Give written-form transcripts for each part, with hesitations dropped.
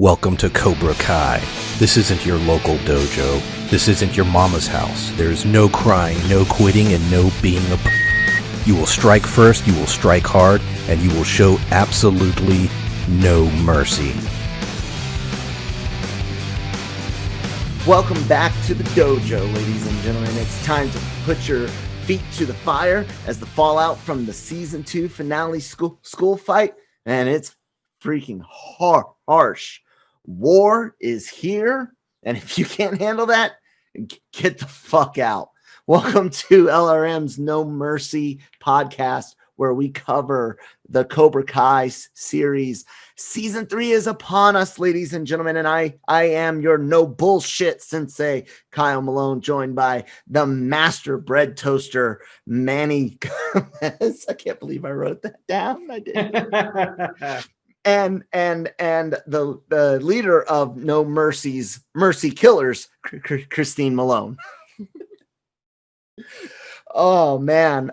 Welcome to Cobra Kai. This isn't your local dojo. This isn't your mama's house. There's no crying, no quitting, and no being a You will strike first, you will strike hard, and you will show absolutely no mercy. Welcome back to the dojo, ladies and gentlemen. It's time to put your feet to the fire as the fallout from the season 2 finale school fight, and it's freaking harsh. War is here, and if you can't handle that, get the fuck out. Welcome to LRM's No Mercy podcast, where we cover the Cobra Kai series. Season 3 is upon us, ladies and gentlemen, and I am your no bullshit sensei, Kyle Malone, joined by the master bread toaster, Manny. I can't believe I wrote that down. I did. and the leader of No Mercy's Mercy Killers, Christine Malone. Oh man,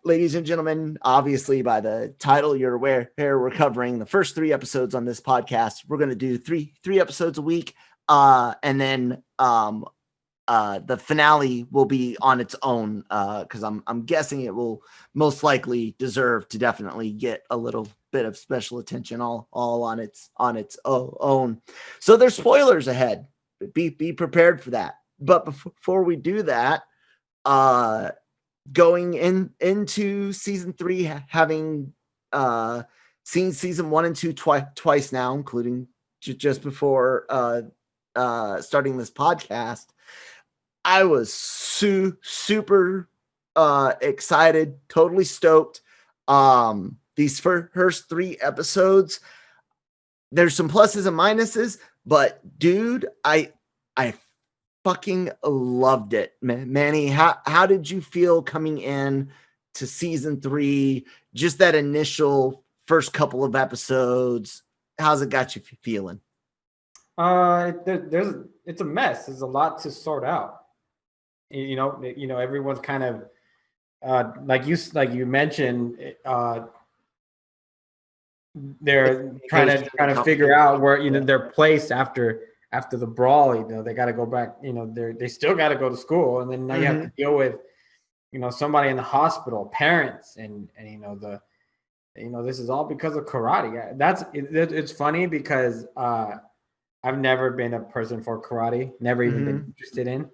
ladies and gentlemen, obviously by the title you're aware we're covering the first 3 episodes on this podcast. We're going to do three episodes a week, and then the finale will be on its own, because I'm guessing it will most likely deserve to definitely get a little bit of special attention all on its own. So there's spoilers ahead. Be prepared for that. But before we do that, going into season 3, having seen season 1 and 2 twice now, including just before starting this podcast, I was super excited, totally stoked. These first 3 episodes, there's some pluses and minuses, but dude, I fucking loved it. Manny, how did you feel coming in to season 3? Just that initial first couple of episodes, how's it got you feeling? It's a mess. There's a lot to sort out. You know, everyone's kind of like you mentioned. They're trying to figure out where their place after the brawl. They got to go back. They still got to go to school, and then now you have to deal with somebody in the hospital, parents, and this is all because of karate. It's funny because I've never been a person for karate, never even been interested in.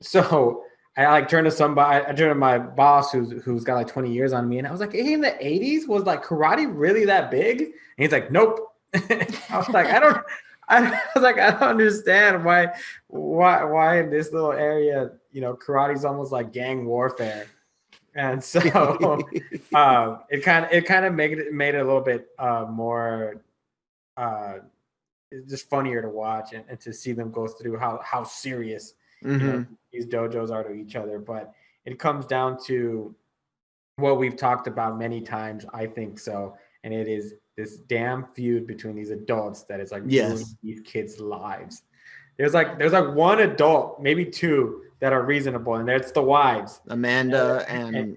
So I turned to my boss who's got like 20 years on me, and I was like, hey, in the 80s, was like karate really that big? And he's like, nope. I was like, I don't understand why in this little area, karate's almost like gang warfare. And so it kind of made it a little bit more just funnier to watch and to see them go through how serious these dojos are to each other. But it comes down to what we've talked about many times, I think so, and it is this damn feud between these adults that is like ruining these kids' lives. There's like one adult, maybe 2, that are reasonable, and that's the wives, Amanda and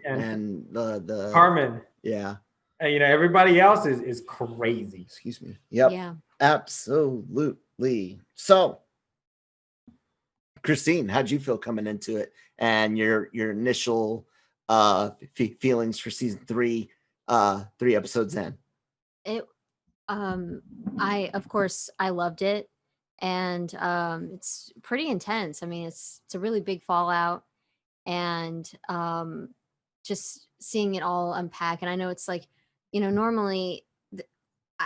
the Carmen. Yeah. And, everybody else is crazy. Excuse me. Yep. Yeah. Absolutely. So, Christine, how'd you feel coming into it, and your initial feelings for season 3, 3 episodes in? I loved it, and it's pretty intense. I mean, it's a really big fallout, and just seeing it all unpack. And I know it's like, normally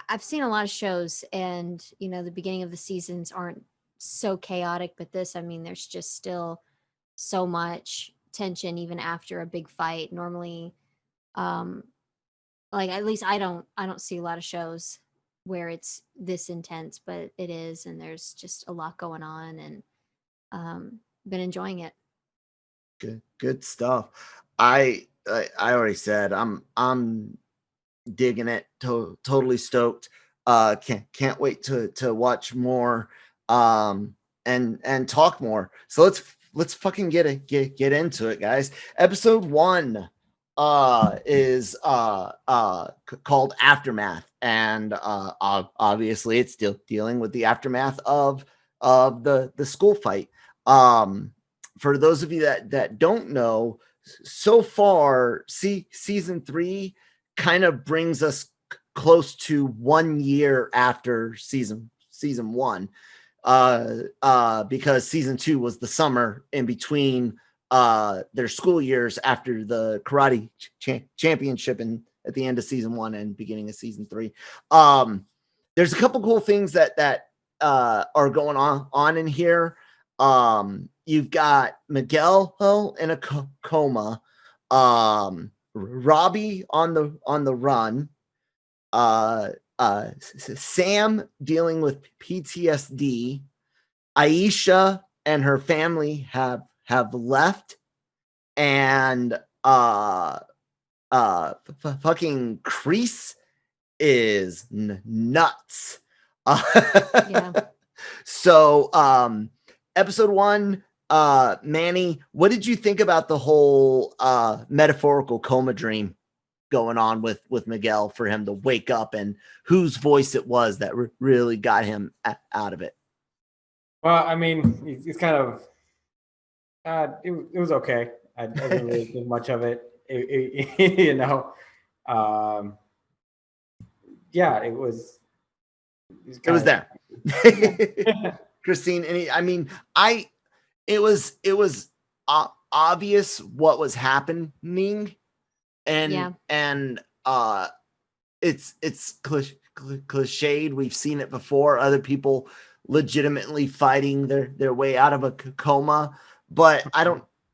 I've seen a lot of shows, and the beginning of the seasons aren't so chaotic, but this, I mean, there's just still so much tension even after a big fight. Normally, like, at least I don't see a lot of shows where it's this intense, but it is, and there's just a lot going on, and been enjoying it. Good stuff. I already said I'm digging it. Totally stoked. Can't wait to watch more and talk more. So let's fucking get into it, guys. Episode 1, is called Aftermath, and obviously it's still dealing with the aftermath of the school fight. For those of you that don't know, so far, season 3 kind of brings us close to 1 year after season 1, because season 2 was the summer in between their school years after the karate championship and at the end of season 1 and beginning of season 3. There's a couple cool things that are going on in here. You've got Miguel in a coma, Robbie on the run, Sam dealing with PTSD, Aisha and her family have left, and fucking Crease is nuts. Yeah. So episode 1, Manny, what did you think about the whole metaphorical coma dream going on with Miguel, for him to wake up, and whose voice it was that really got him out of it? Well, I mean, it's kind of it was okay. I didn't really think much of it. You know, yeah, it was. It was there. Yeah. Christine, it was obvious what was happening, and it's cliched. We've seen it before. Other people legitimately fighting their way out of a coma, but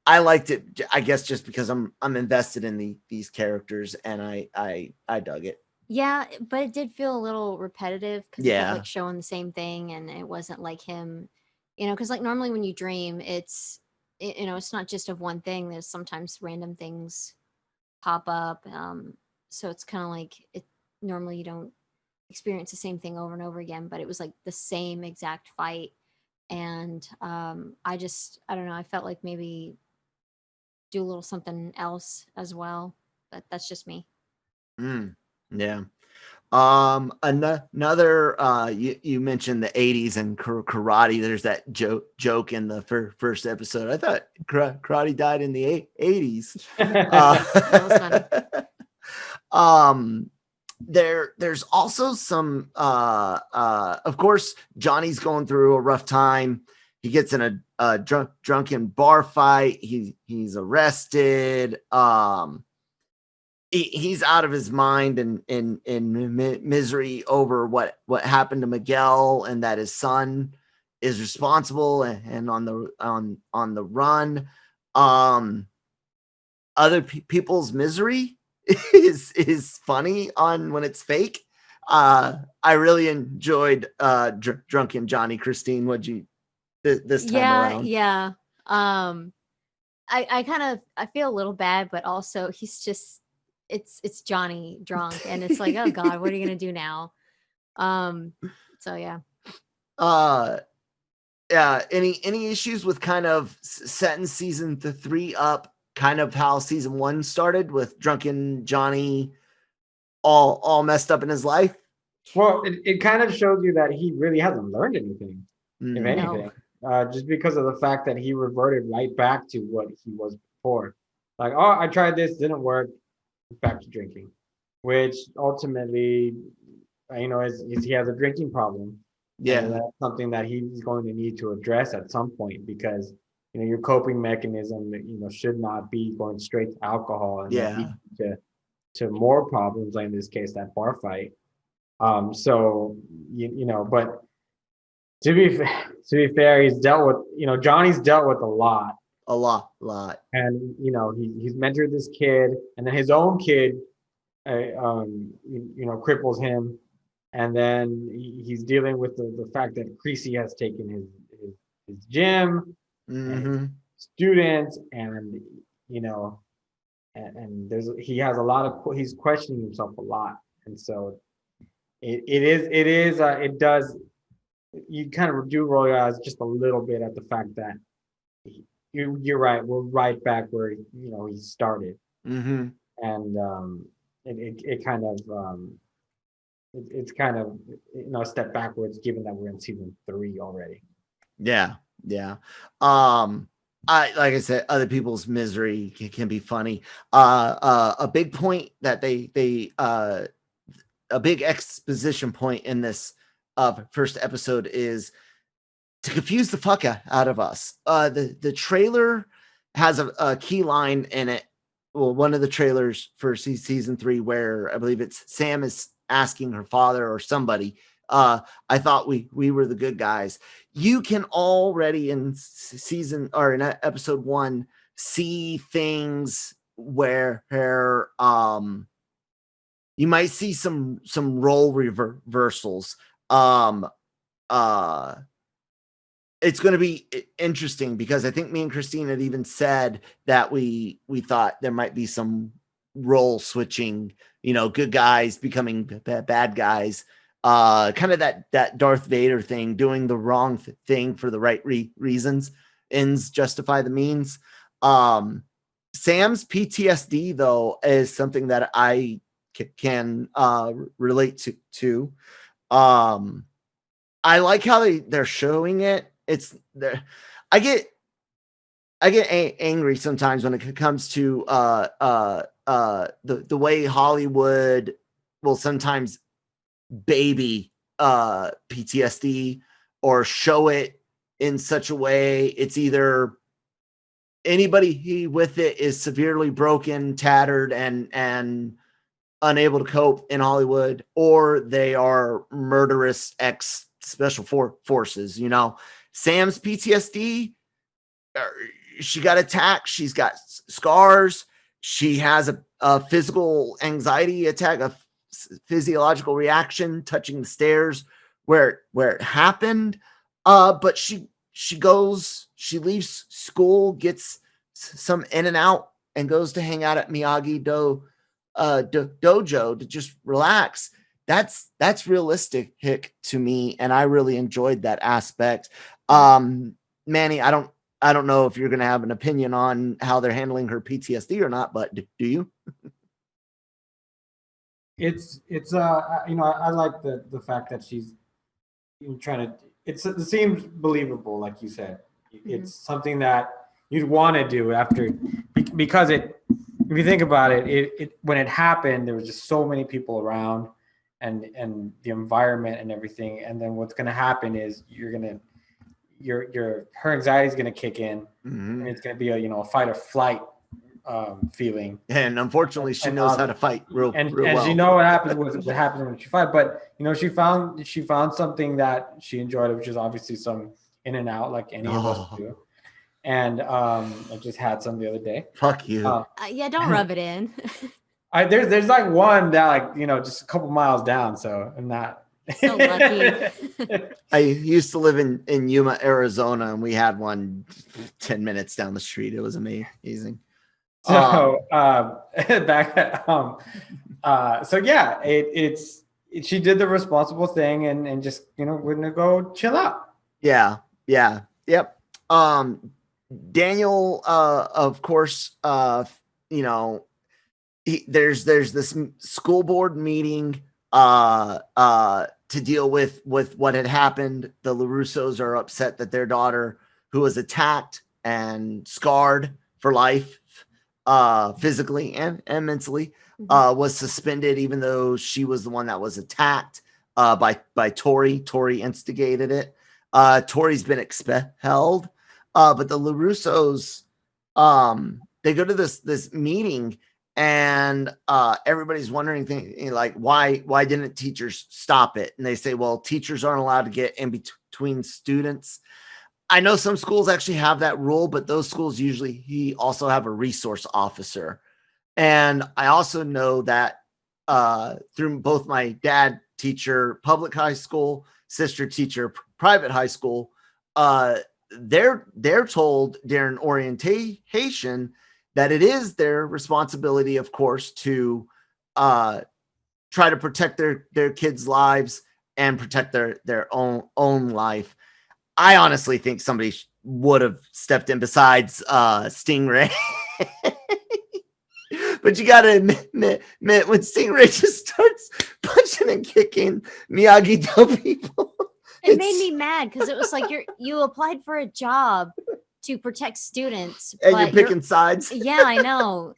I liked it, I guess, just because I'm invested in these characters, and I dug it. Yeah, but it did feel a little repetitive because it kept Yeah. like showing the same thing, and it wasn't like him, because like normally when you dream, it's not just of one thing. There's sometimes random things pop up. So it's kind of like it normally you don't experience the same thing over and over again, but it was like the same exact fight. And I don't know, I felt like maybe do a little something else as well. But that's just me. Yeah. Another you mentioned the 80s and karate. There's that joke in the first episode. I thought karate died in the 80s. That was funny. There's also some of course Johnny's going through a rough time. He gets in a drunken bar fight. He's arrested. He's out of his mind and in misery over what happened to Miguel, and that his son is responsible and on the run. Other people's misery is funny on when it's fake. I really enjoyed Drunken Johnny. Christine, what'd you this time around? Yeah. I feel a little bad, but also he's just it's Johnny drunk, and it's like, oh God, what are you gonna do now? So yeah. Yeah. Any issues with kind of setting season 3 up, kind of how season 1 started with Drunken Johnny all messed up in his life? Well, it kind of shows you that he really hasn't learned anything, if anything, just because of the fact that he reverted right back to what he was before. Like, oh, I tried this, didn't work, back to drinking, which ultimately, is he has a drinking problem. Yeah. And that's something that he's going to need to address at some point, because your coping mechanism should not be going straight to alcohol and then lead to more problems, like in this case that bar fight. So but to be fair, he's dealt with Johnny's dealt with a lot, and he's mentored this kid, and then his own kid cripples him, and then he's dealing with the fact that Creasy has taken his gym and his students, and and he has a lot of he's questioning himself a lot, and so it does, you kind of do roll your eyes just a little bit at the fact that you're right, we're right back where he started. and it kind of it's kind of a step backwards given that we're in season 3 already. Yeah. Like I said, other people's misery can be funny. A big point that a big exposition point in this first episode is to confuse the fuck out of us. The trailer has a key line in it. Well, one of the trailers for season 3, where I believe it's Sam is asking her father or somebody, I thought we were the good guys. You can already in season or in episode 1 see things where you might see some role reversals. It's going to be interesting because I think me and Christine had even said that we thought there might be some role switching, good guys becoming bad guys, kind of that Darth Vader thing, doing the wrong thing for the right reasons. Ends justify the means. Sam's PTSD though is something that I can relate to. I like how they're showing it. I get angry sometimes when it comes to the way Hollywood will sometimes baby PTSD or show it in such a way it's either anybody with it is severely broken, tattered, and unable to cope in Hollywood, or they are murderous ex special forces. Sam's PTSD, she got attacked, she's got scars, she has a physical anxiety attack, a physiological reaction touching the stairs where it happened, but she leaves school, gets some in and out, and goes to hang out at Miyagi Dojo to just relax. That's realistic to me, and I really enjoyed that aspect. Manny, I don't know if you're going to have an opinion on how they're handling her PTSD or not, but do you? It's I like the fact that she's trying to. It seems believable, like you said. It's something that you'd want to do after, because if you think about it, when it happened, there was just so many people around, and the environment and everything, and then what's going to happen is her anxiety is going to kick in, and it's going to be a fight or flight feeling. And unfortunately, she knows how to fight real well. And she knows what happens when she fight. But she found something that she enjoyed, which is obviously some in and out, like any of us do. And I just had some the other day. Fuck you. Yeah, don't rub it in. There's like one that just a couple miles down, so I'm not so lucky. I used to live in Yuma, Arizona, and we had one 10 minutes down the street. It was amazing. So back so yeah, it's she did the responsible thing and just we're gonna go chill out. Yep. Daniel, of course, there's this school board meeting to deal with what had happened. The LaRussos are upset that their daughter, who was attacked and scarred for life, physically and mentally, was suspended, even though she was the one that was attacked by Tori. Tori instigated it. Tori's been expelled, but the LaRussos, they go to this meeting, and everybody's wondering like why didn't teachers stop it? And they say, well, teachers aren't allowed to get in between students. I know some schools actually have that rule, but those schools usually also have a resource officer. And I also know that through both my dad teacher, public high school, sister teacher, private high school, they're told during orientation that it is their responsibility, of course, to try to protect their kids' lives and protect their own life. I honestly think somebody would have stepped in besides Stingray. but you gotta admit when Stingray just starts punching and kicking Miyagi-Do people. It made me mad because it was like you applied for a job to protect students, and but you're picking sides. Yeah, I know.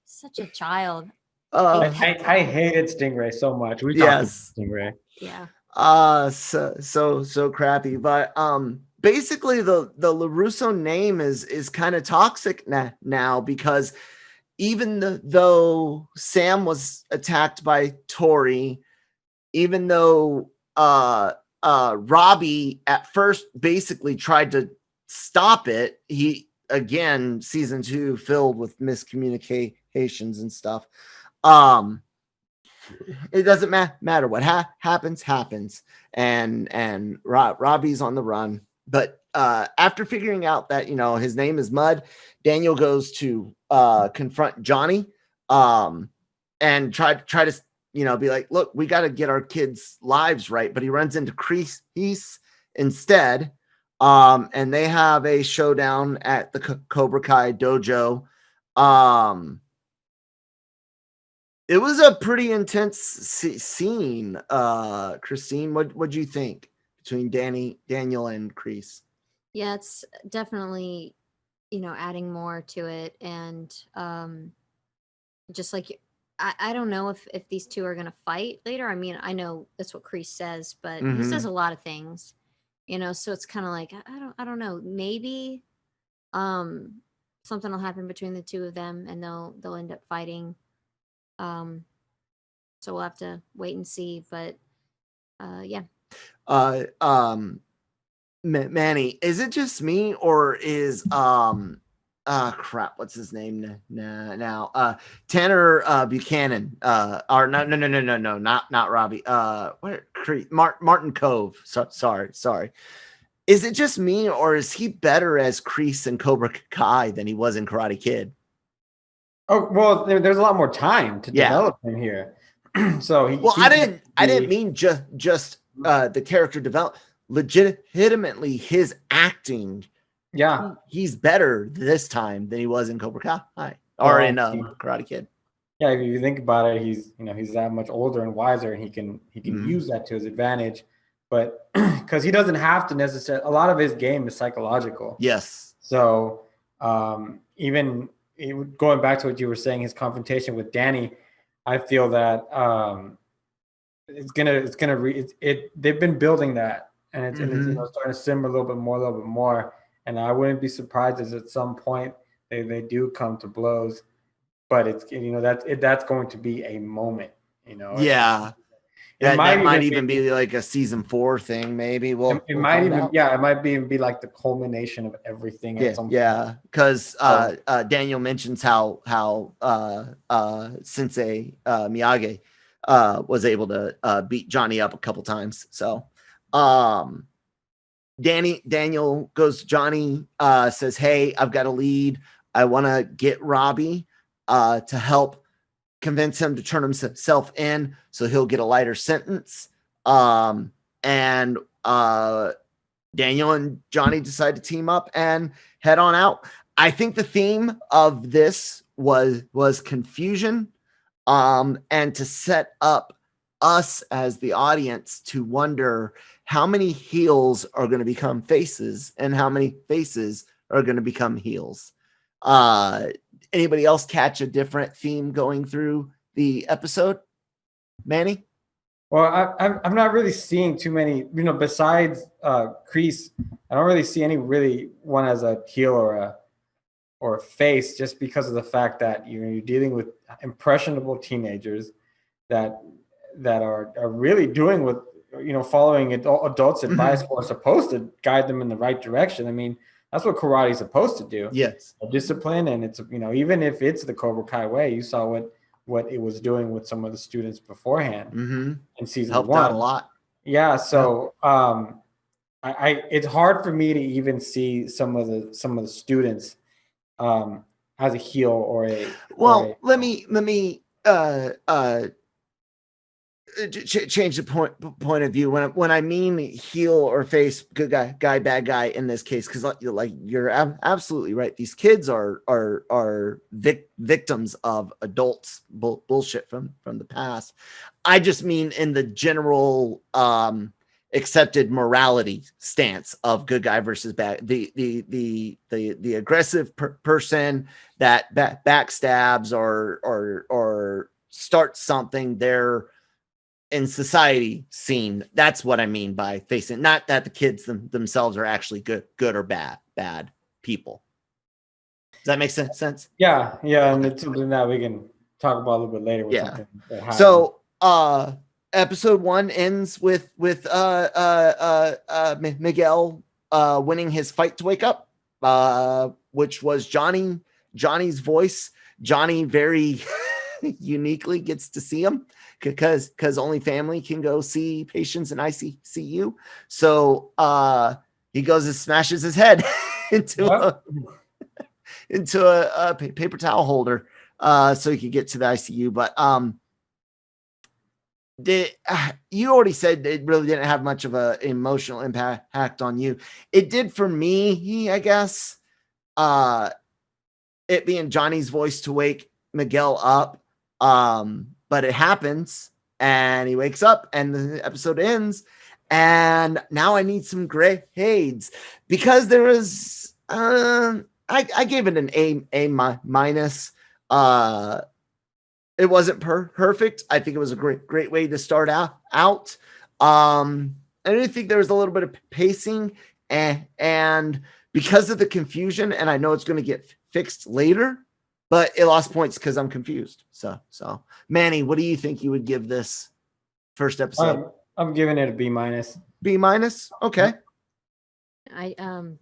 Such a child. I hated Stingray so much. We talked about Stingray. Yeah. So crappy. But basically the LaRusso name is kind of toxic now because even though Sam was attacked by Tori, even though Robbie at first basically tried to stop it, he again season 2 filled with miscommunications and stuff. It doesn't matter what happens, and Robbie's on the run. But after figuring out that his name is Mud, Daniel goes to confront Johnny, and try to be like, look, we got to get our kids' lives right. But he runs into Kreese instead, and they have a showdown at the Cobra Kai dojo. It was a pretty intense scene. Christine, what'd you think between Daniel and Kreese? Yeah, it's definitely, adding more to it. And just like, I don't know if these two are going to fight later. I mean, I know that's what Kreese says, but he says a lot of things, so it's kind of like, I don't know. Maybe something will happen between the two of them and they'll end up fighting. So we'll have to wait and see, but yeah. Manny, is it just me or is crap, what's his name now? Tanner Buchanan, or no, not Robbie. Martin Cove. Sorry. Is it just me or is he better as Kreese and Cobra Kai than he was in Karate Kid? Oh, well, there's a lot more time to develop him here. So I didn't mean just the character develop. Legitimately, his acting. Yeah, he's better this time than he was in Cobra Kai or in Karate Kid. Yeah, if you think about it, he's that much older and wiser, and he can use that to his advantage. But because he doesn't have to necessarily, a lot of his game is psychological. Yes. So even going back to what you were saying, his confrontation with Danny, I feel that they've been building that, and it's starting to simmer a little bit more. And I wouldn't be surprised if at some point they do come to blows, but it's that's going to be a moment. Yeah. That might even be like a season 4 thing, maybe. It might be like the culmination of everything. Yeah, because Daniel mentions how Sensei Miyagi was able to beat Johnny up a couple times. So Daniel goes to Johnny, says, "Hey, I've got a lead. I want to get Robbie to help convince him to turn himself in so he'll get a lighter sentence." And Daniel and Johnny decide to team up and head on out. I think the theme of this was confusion, and to set up us as the audience to wonder how many heels are going to become faces and how many faces are going to become heels. Anybody else catch a different theme going through the episode? Manny? Well, I'm not really seeing too many, besides Kreese. I don't really see any really one as a heel or a face, just because of the fact that you're dealing with impressionable teenagers that are really doing what following adults' advice or are supposed to guide them in the right direction. I mean, that's what karate is supposed to do. Yes. Discipline, and it's even if it's the Cobra Kai way, you saw what it was doing with some of the students beforehand in season Helped 1. out a lot. Yeah, so I it's hard for me to even see some of the students as a heel or a. Let me change the point of view when I mean heel or face, good guy, bad guy in this case, because like you're absolutely right. These kids are victims of adults bullshit from the past. I just mean in the general accepted morality stance of good guy versus bad. The aggressive person that backstabs or starts something, they're in society seen. That's what I mean by facing, not that the kids themselves are actually good or bad people. Does that make sense? Yeah, and it's something that we can talk about a little bit later with something that happened. So episode 1 ends with Miguel winning his fight to wake up, which was Johnny's voice. Johnny very uniquely gets to see him because only family can go see patients in ICU. So he goes and smashes his head into a paper towel holder so he could get to the ICU. But you already said it really didn't have much of an emotional impact on you. It did for me, I guess. It being Johnny's voice to wake Miguel up. But it happens and he wakes up and the episode ends. And now I need some grades because there was, I gave it an A minus. It wasn't perfect. I think it was a great way to start out. I didn't think there was a little bit of pacing and because of the confusion, and I know it's going to get fixed later, but it lost points because I'm confused. So Manny, what do you think you would give this first episode? I'm giving it a B minus. B minus? Okay. I'll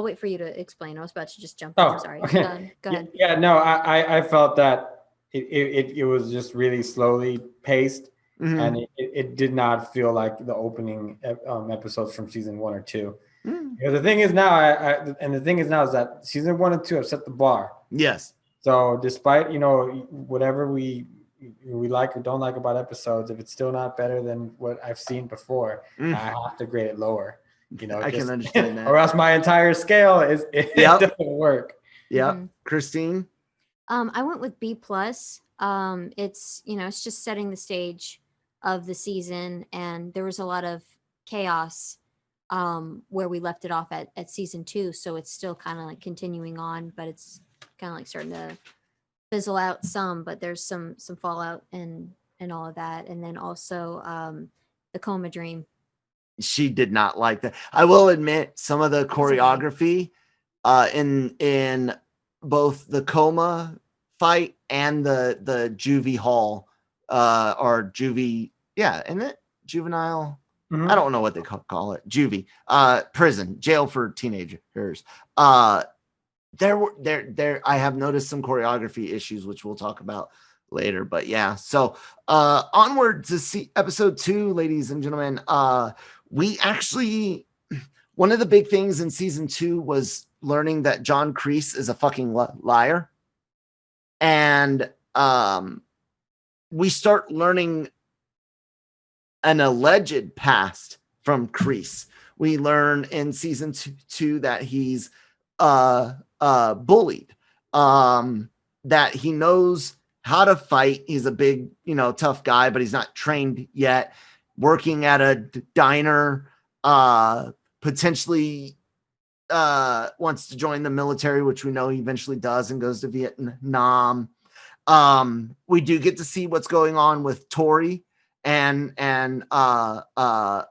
wait for you to explain. I was about to just jump in. I'm sorry. Okay. Go ahead. Yeah, no, I felt that it was just really slowly paced, Mm-hmm. and it did not feel like the opening episodes from season 1 or 2. Because the thing is now, is that season 1 and 2 have set the bar. Yes. So despite whatever we like or don't like about episodes, if it's still not better than what I've seen before, I have to grade it lower. I can understand that. Or else my entire scale it doesn't work. Yeah, Christine. I went with B plus. It's it's just setting the stage of the season, and there was a lot of chaos where we left it off at season 2, so it's still kind of like continuing on, but it's kind of like starting to fizzle out some, but there's some fallout and all of that. And then also the coma dream. She did not like that. I will admit some of the choreography in both the coma fight and the juvie hall or juvie, isn't it juvenile? I don't know what they call it. Juvie, prison, jail for teenagers. I have noticed some choreography issues, which we'll talk about later. But yeah, so onward to see episode 2, ladies and gentlemen. We actually, one of the big things in season 2 was learning that John Kreese is a fucking liar, and we start learning an alleged past from Kreese. We learn in season 2 that he's bullied, that he knows how to fight. He's a big, tough guy, but he's not trained yet. Working at a diner, potentially wants to join the military, which we know he eventually does and goes to Vietnam. We do get to see what's going on with Tori and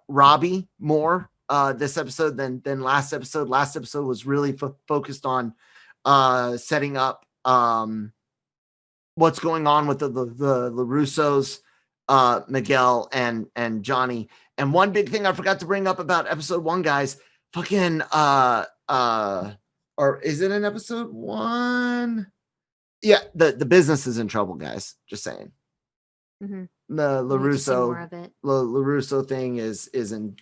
Robbie more this episode than last episode. Last episode was really focused on setting up what's going on with the LaRussos, Miguel and Johnny. And one big thing I forgot to bring up about episode 1, guys, fucking or is it in episode 1? Yeah, the business is in trouble, guys. Just saying. The LaRusso thing is in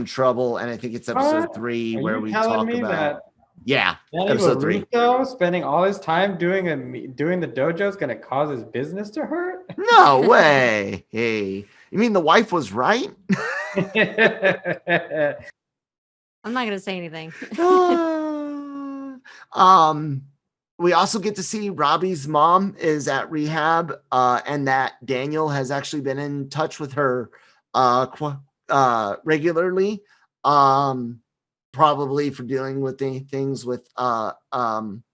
trouble, and I think it's episode 3 where we talk about Yeah, Danny episode 3. LaRusso spending all his time doing the dojo is going to cause his business to hurt? No way. Hey, you mean the wife was right? I'm not gonna say anything. We also get to see Robbie's mom is at rehab, and that Daniel has actually been in touch with her regularly, probably for dealing with the things with Robbie.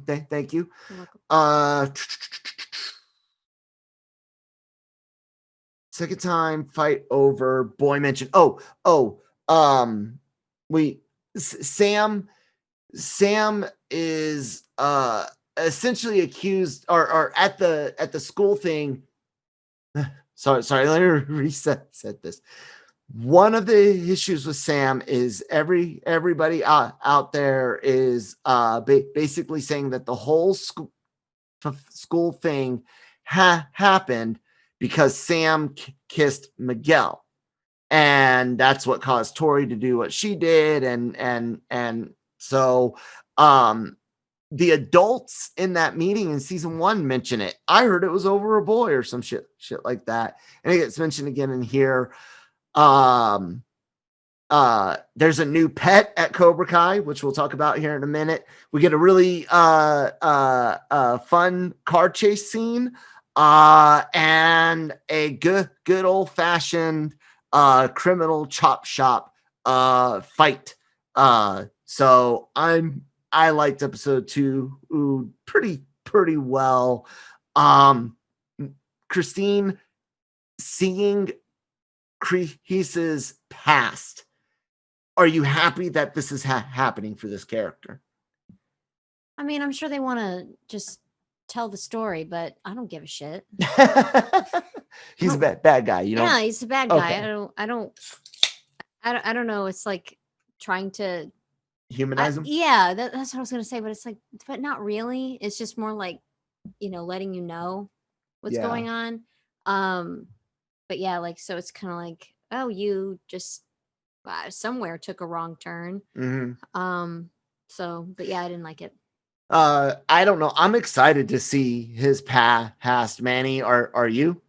Thank you. You're welcome. Second time fight over. Boy mentioned. Sam is essentially accused or at the school thing. Sorry, let me reset this. One of the issues with Sam is everybody out there is basically saying that the whole school thing happened because Sam kissed Miguel, and that's what caused Tori to do what she did, and so the adults in that meeting in season 1 mention it. I heard it was over a boy or some shit like that, and it gets mentioned again in here. There's a new pet at Cobra Kai, which we'll talk about here in a minute. We get a really fun car chase scene, and a good old fashioned criminal chop shop fight. So I liked episode 2 pretty well. Christine, seeing Kreese's past, are you happy that this is happening for this character? I mean, I'm sure they want to just tell the story, but I don't give a shit. He's a bad guy, you know. Yeah, he's a bad guy. Okay. I don't know. It's like trying to Humanize him. Yeah, that's what I was gonna say. But it's like, but not really. It's just more like, letting you know what's going on. But yeah, like, so it's kind of like, oh, you just somewhere took a wrong turn. Mm-hmm. So, but yeah, I didn't like it. I don't know. I'm excited to see his past. Manny, are you?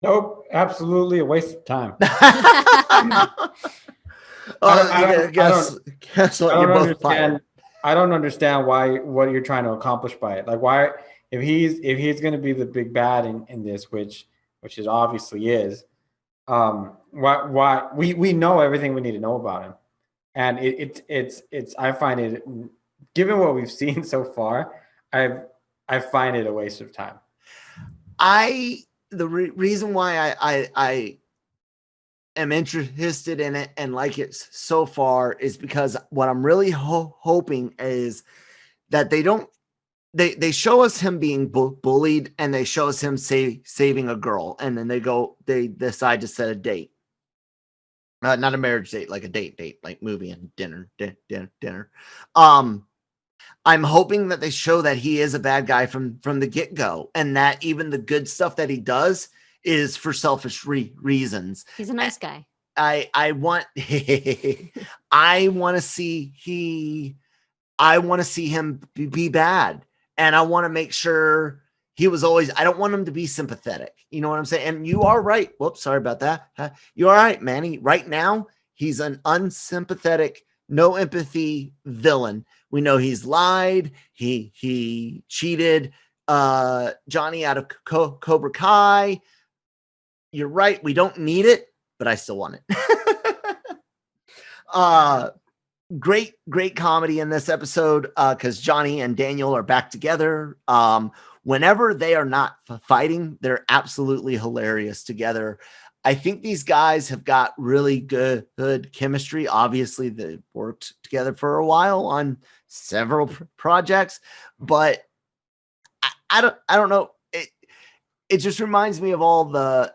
Nope, absolutely a waste of time. I don't understand what you're trying to accomplish by it. Like, why, if he's going to be the big bad in this, which is obviously is, why we know everything we need to know about him, and it's I find it, given what we've seen so far, I find it a waste of time. The reason why I am interested in it and like it so far is because what I'm really hoping is that they show us him being bullied, and they show us him saving a girl, and then they decide to set a date. Not a marriage date, like a date, like movie and dinner. I'm hoping that they show that he is a bad guy from the get-go, and that even the good stuff that he does is for selfish reasons. He's a nice guy. I want I want to see him be bad, and I want to make sure he was always, I don't want him to be sympathetic. You know what I'm saying? And you are right. Whoops, sorry about that. You are right, Manny. Right now, he's an unsympathetic, no empathy villain. We know he's lied. He cheated Johnny out of Cobra Kai. You're right. We don't need it, but I still want it. Great comedy in this episode, because Johnny and Daniel are back together. Whenever they are not fighting, they're absolutely hilarious together. I think these guys have got really good chemistry. Obviously, they've worked together for a while on several projects, but I don't know. It just reminds me of all the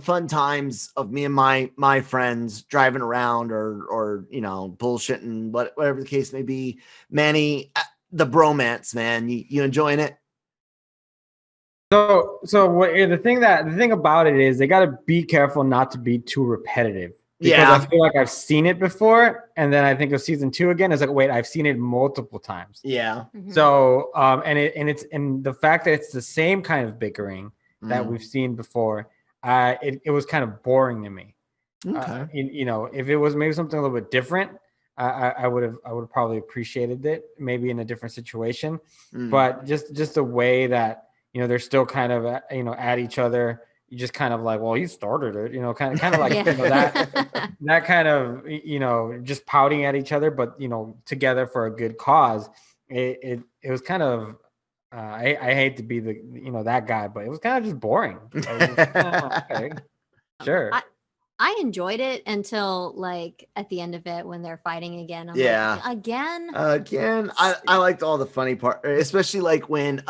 fun times of me and my friends driving around or bullshitting, whatever the case may be. Manny, the bromance, man, you enjoying it? So the thing about it is they got to be careful not to be too repetitive. because I feel like I've seen it before, and then I think of season 2 again. It's like, wait, I've seen it multiple times. Yeah. So, and the fact that it's the same kind of bickering that we've seen before, it was kind of boring to me. Okay. If it was maybe something a little bit different, I would have probably appreciated it, maybe in a different situation. But just the way that they're still kind of at each other. You just kind of like, well, you started it, kind of like that kind of just pouting at each other, but together for a good cause. It was kind of I hate to be the that guy, but it was kind of just boring. Okay, sure. I enjoyed it until like at the end of it when they're fighting again. I'm like, again. I liked all the funny part, especially like when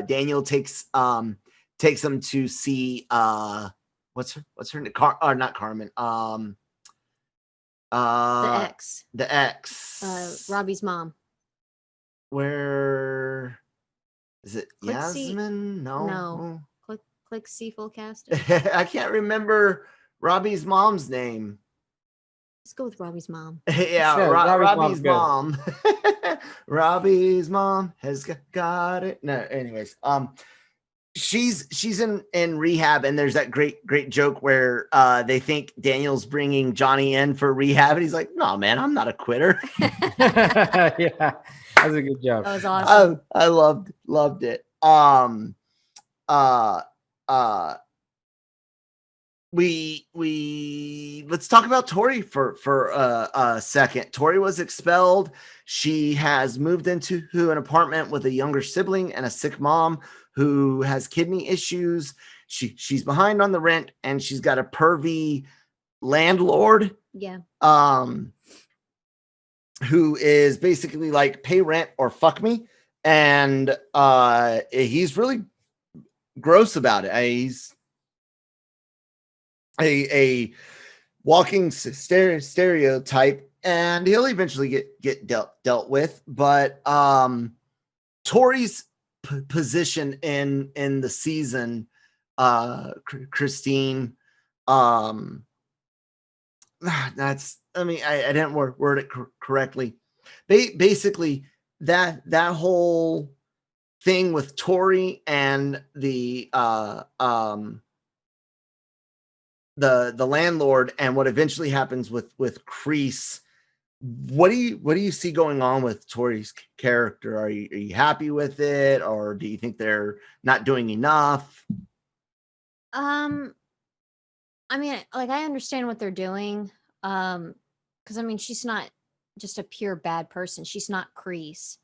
Daniel takes them to see what's her name? Not Carmen. The ex. Robbie's mom. Where is it? Click Yasmin? No. Click C full cast. I can't remember Robbie's mom's name. Let's go with Robbie's mom. Yeah, Robbie's mom. Robbie's mom has got it. No, anyways, she's in rehab, and there's that great joke where they think Daniel's bringing Johnny in for rehab, and he's like, "No, man, I'm not a quitter." Yeah, that's a good joke. That was awesome. I loved it. We let's talk about Tori for a second. Tori was expelled. She has moved into an apartment with a younger sibling and a sick mom who has kidney issues. She's behind on the rent, and she's got a pervy landlord. Yeah. Who is basically like, pay rent or fuck me, and he's really gross about it. He's a walking stereotype, and he'll eventually get dealt with. But Tori's position in the season, Christine, that's, I mean, I didn't word it correctly. Basically, that whole thing with Tori and the landlord, and what eventually happens with Kreese. What do you see going on with Tori's character? Are you happy with it, or do you think they're not doing enough? I mean, like, I understand what they're doing. Because I mean, she's not just a pure bad person. She's not Kreese.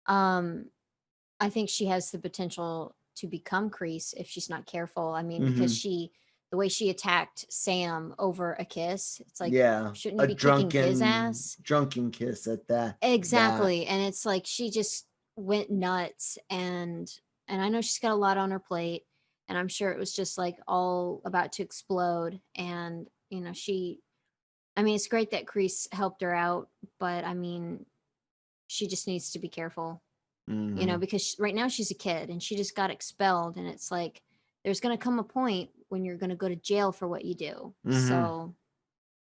I think she has the potential to become Kreese if she's not careful. I mean, because the way she attacked Sam over a kiss, it's like, shouldn't he be kicking his ass? Drunken kiss at that. Exactly. And it's like, she just went nuts, and I know she's got a lot on her plate, and I'm sure it was just like all about to explode. And, I mean, it's great that Kreese helped her out, but I mean, she just needs to be careful, because right now she's a kid and she just got expelled. And it's like, there's going to come a point when you're going to go to jail for what you do. So,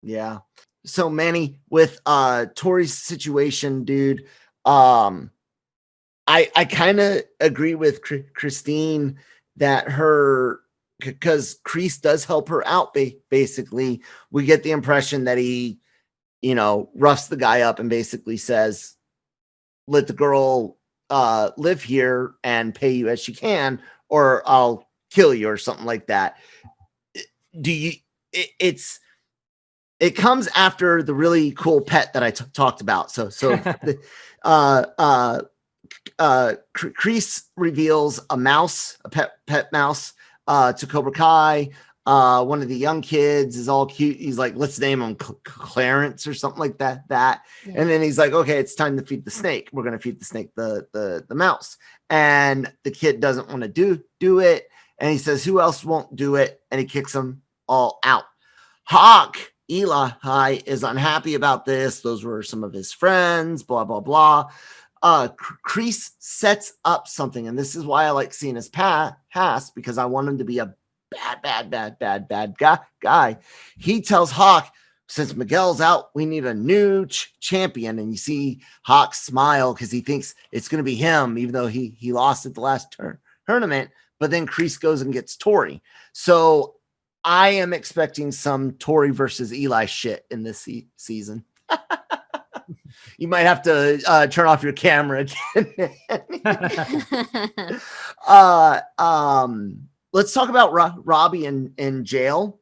yeah. So Manny, with Tori's situation, dude, I kind of agree with Christine that because Kreese does help her out. Basically, we get the impression that he, roughs the guy up and basically says, let the girl live here and pay you as she can, or I'll kill you, or something like that. It comes after the really cool pet that I talked about. So Kreese reveals a mouse, a pet mouse, to Cobra Kai. One of the young kids is all cute. He's like, let's name him Clarence or something like that. Yeah. And then he's like, okay, it's time to feed the snake. We're going to feed the snake the mouse. And the kid doesn't want to do it. And he says, who else won't do it? And he kicks them all out. Hawk, Eli, is unhappy about this. Those were some of his friends, blah, blah, blah. Kreese sets up something. And this is why I like seeing his past, because I want him to be a bad guy. He tells Hawk, since Miguel's out, we need a new champion. And you see Hawk smile because he thinks it's going to be him, even though he lost at the last tournament. But then Kreese goes and gets Tori. So I am expecting some Tori versus Eli shit in this season. You might have to turn off your camera again. Let's talk about Robbie in jail.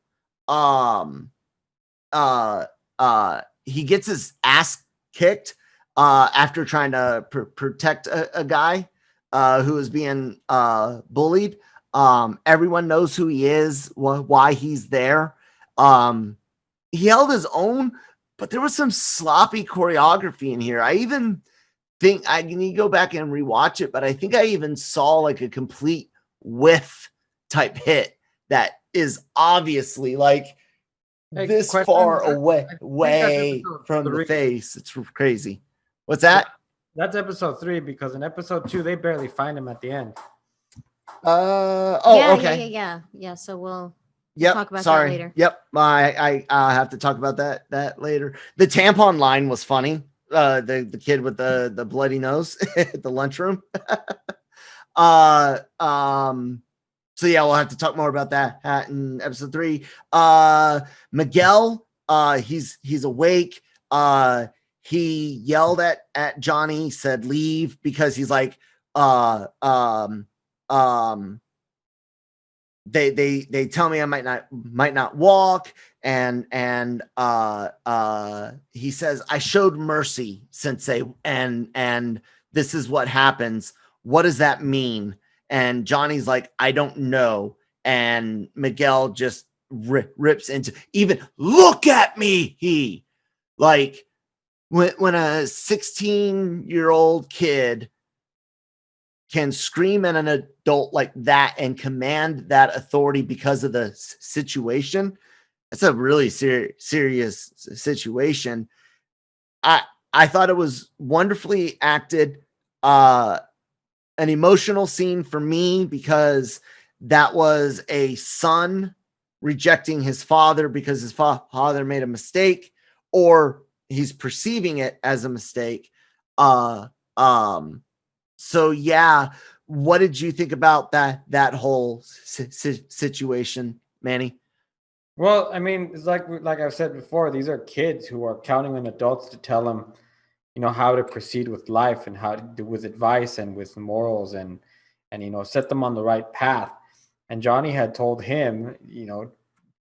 He gets his ass kicked after trying to protect a guy who is being bullied. Everyone knows who he is, why he's there. He held his own, but there was some sloppy choreography in here. I even think I need to go back and rewatch it, but I think I even saw like a complete whiff type hit that is obviously like this far away from the face. It's crazy. What's that? That's episode 3, because in episode 2 they barely find him at the end. Okay. Yeah. So we'll talk about that later. Yep. I have to talk about that later. The tampon line was funny. The kid with the bloody nose at the lunchroom. So yeah, we'll have to talk more about that in episode 3. Miguel, he's awake. He yelled at Johnny, said leave, because he's like, they tell me I might not walk, and he says, I showed mercy, Sensei, and this is what happens. What does that mean? And Johnny's like, I don't know. And Miguel just rips into, even look at me. He like, when a 16-year-old kid can scream at an adult like that and command that authority because of the situation, that's a really serious situation. I thought it was wonderfully acted. An emotional scene for me, because that was a son rejecting his father because his father made a mistake, or he's perceiving it as a mistake. So yeah, what did you think about that whole situation, Manny? Well, I mean, it's like I've said before, these are kids who are counting on adults to tell them, how to proceed with life, and how to do with advice and with morals, and set them on the right path. And Johnny had told him,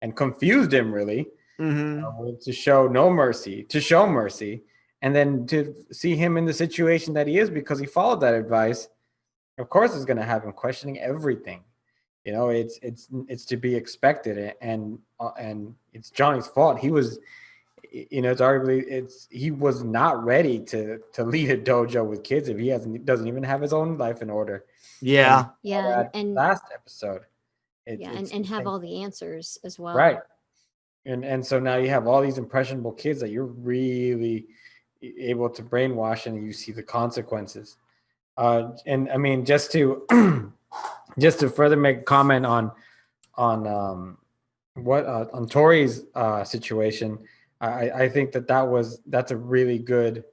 and confused him really, to show mercy, and then to see him in the situation that he is because he followed that advice. Of course, it's going to have him questioning everything. It's to be expected, and it's Johnny's fault. He was. It's arguably he was not ready to lead a dojo with kids if he doesn't even have his own life in order. Yeah. And last episode. And have all the answers as well. Right. And so now you have all these impressionable kids that you're really able to brainwash, and you see the consequences. And I mean, just to further make a comment on Tori's situation. I think that's a really good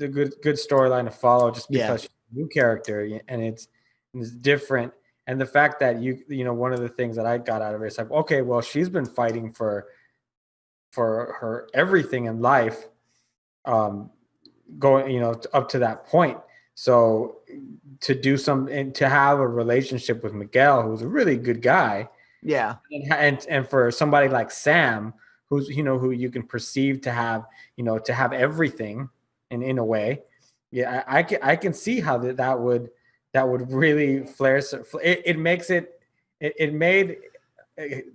storyline to follow, just because she's a new character and it's different. And the fact that one of the things that I got out of it is like, okay, well, she's been fighting for her everything in life, going, up to that point. So to do something, to have a relationship with Miguel, who's a really good guy. Yeah. And for somebody like Sam, who's, who you can perceive to have, to have everything in a way. Yeah. I can see how that would really flare. It made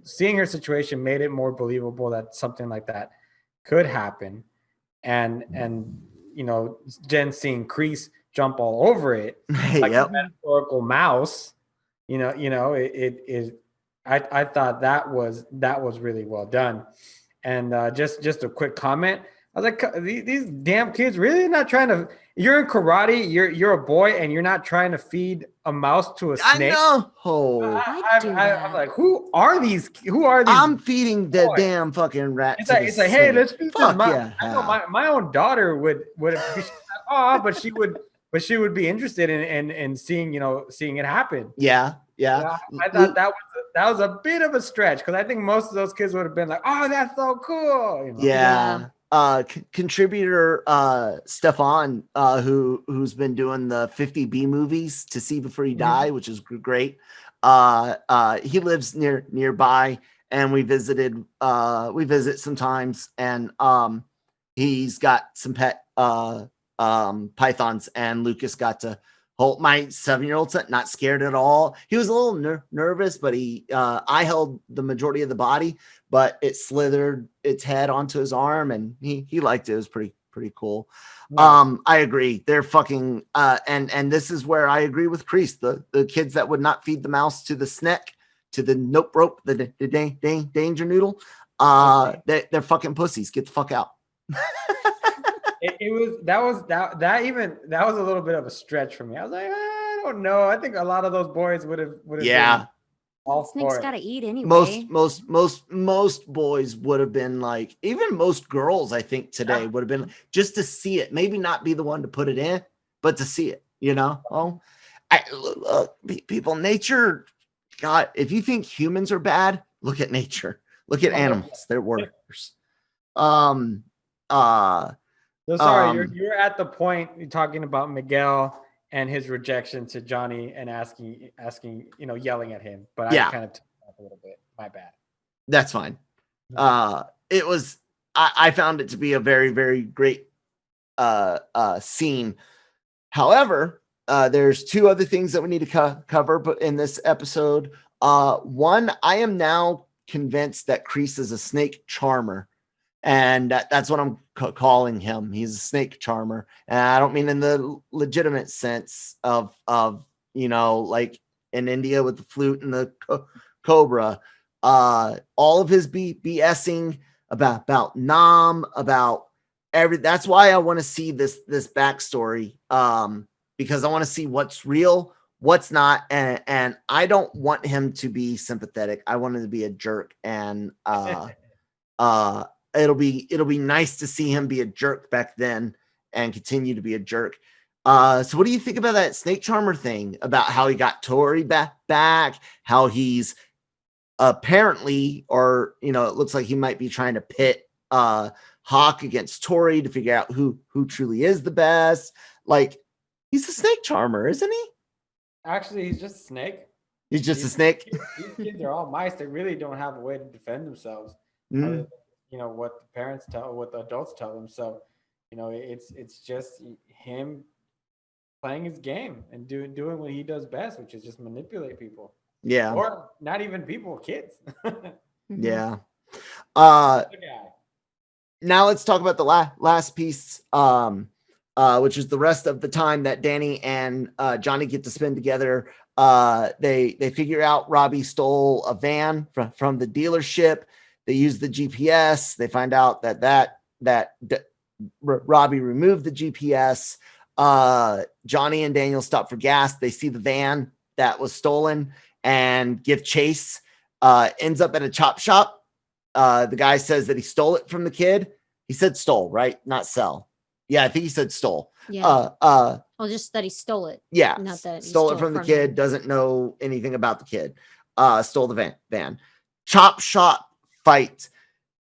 seeing her situation made it more believable that something like that could happen. And Jen seeing Kreese jump all over it, like a metaphorical mouse, I thought that was really well done. And just a quick comment, I was like, these damn kids really not trying to. You're in karate. You're a boy, and you're not trying to feed a mouse to a I snake. know. Oh, I'm like, who are these? Who are these? I'm feeding the boys? damn fucking rat. It's like, hey, let's feed this. Fuck yeah. I know my own daughter would be but she would be interested in seeing it happen. Yeah. I thought that was a bit of a stretch because I think most of those kids would have been like, oh, that's so cool. Yeah. Contributor Stefan, who's been doing the 50 B movies To See Before You Die, which is great. He lives nearby, and we visit sometimes, and he's got some pet pythons, and Lucas got to hold my 7-year-old son, not scared at all. He was a little nervous, but I held the majority of the body, but it slithered its head onto his arm, and he liked it. It was pretty cool. Wow. I agree. They're fucking and this is where I agree with Kreese. The kids that would not feed the mouse to the snake, to the nope rope, the danger noodle, they're fucking pussies. Get the fuck out. That was a little bit of a stretch for me. I was like, I don't know. I think a lot of those boys would have been all Snake's got to eat anyway. Most boys would have been like, even most girls, I think today would have been just to see it. Maybe not be the one to put it in, but to see it. Look, people, nature. God, if you think humans are bad, look at nature. Look at animals. They're worse. So sorry, you're at the point you're talking about Miguel and his rejection to Johnny and asking, yelling at him. But I kind of took it off a little bit. My bad. That's fine. It was. I found it to be a very, very great scene. However, there's two other things that we need to cover, but in this episode, one, I am now convinced that Kreese is a snake charmer. And that's what I'm calling him. He's a snake charmer. And I don't mean in the legitimate sense of like in India with the flute and the cobra. All of his BSing about Nam, about that's why I want to see this backstory. Because I want to see what's real, what's not. And I don't want him to be sympathetic. I want him to be a jerk. And it'll be nice to see him be a jerk back then and continue to be a jerk. So what do you think about that snake charmer thing, about how he got Tori back, how he's apparently, or, it looks like he might be trying to pit Hawk against Tori to figure out who truly is the best. Like, he's a snake charmer, isn't he? Actually, he's just a snake. He's just a snake. These kids are all mice. They really don't have a way to defend themselves. What the parents what the adults tell them. So, it's just him playing his game and doing what he does best, which is just manipulate people. Yeah. Or not even people, kids. Yeah. Now let's talk about the last piece, which is the rest of the time that Danny and Johnny get to spend together. They figure out Robbie stole a van from the dealership. They use the GPS. They find out that Robbie removed the GPS. Johnny and Daniel stop for gas. They see the van that was stolen and give chase. Ends up at a chop shop. The guy says that he stole it from the kid. He said stole, right? Not sell. Yeah, I think he said stole. Yeah. Just that he stole it. Yeah. Not that he stole it from the kid. him. Doesn't know anything about the kid. Stole the van. Chop shop fight.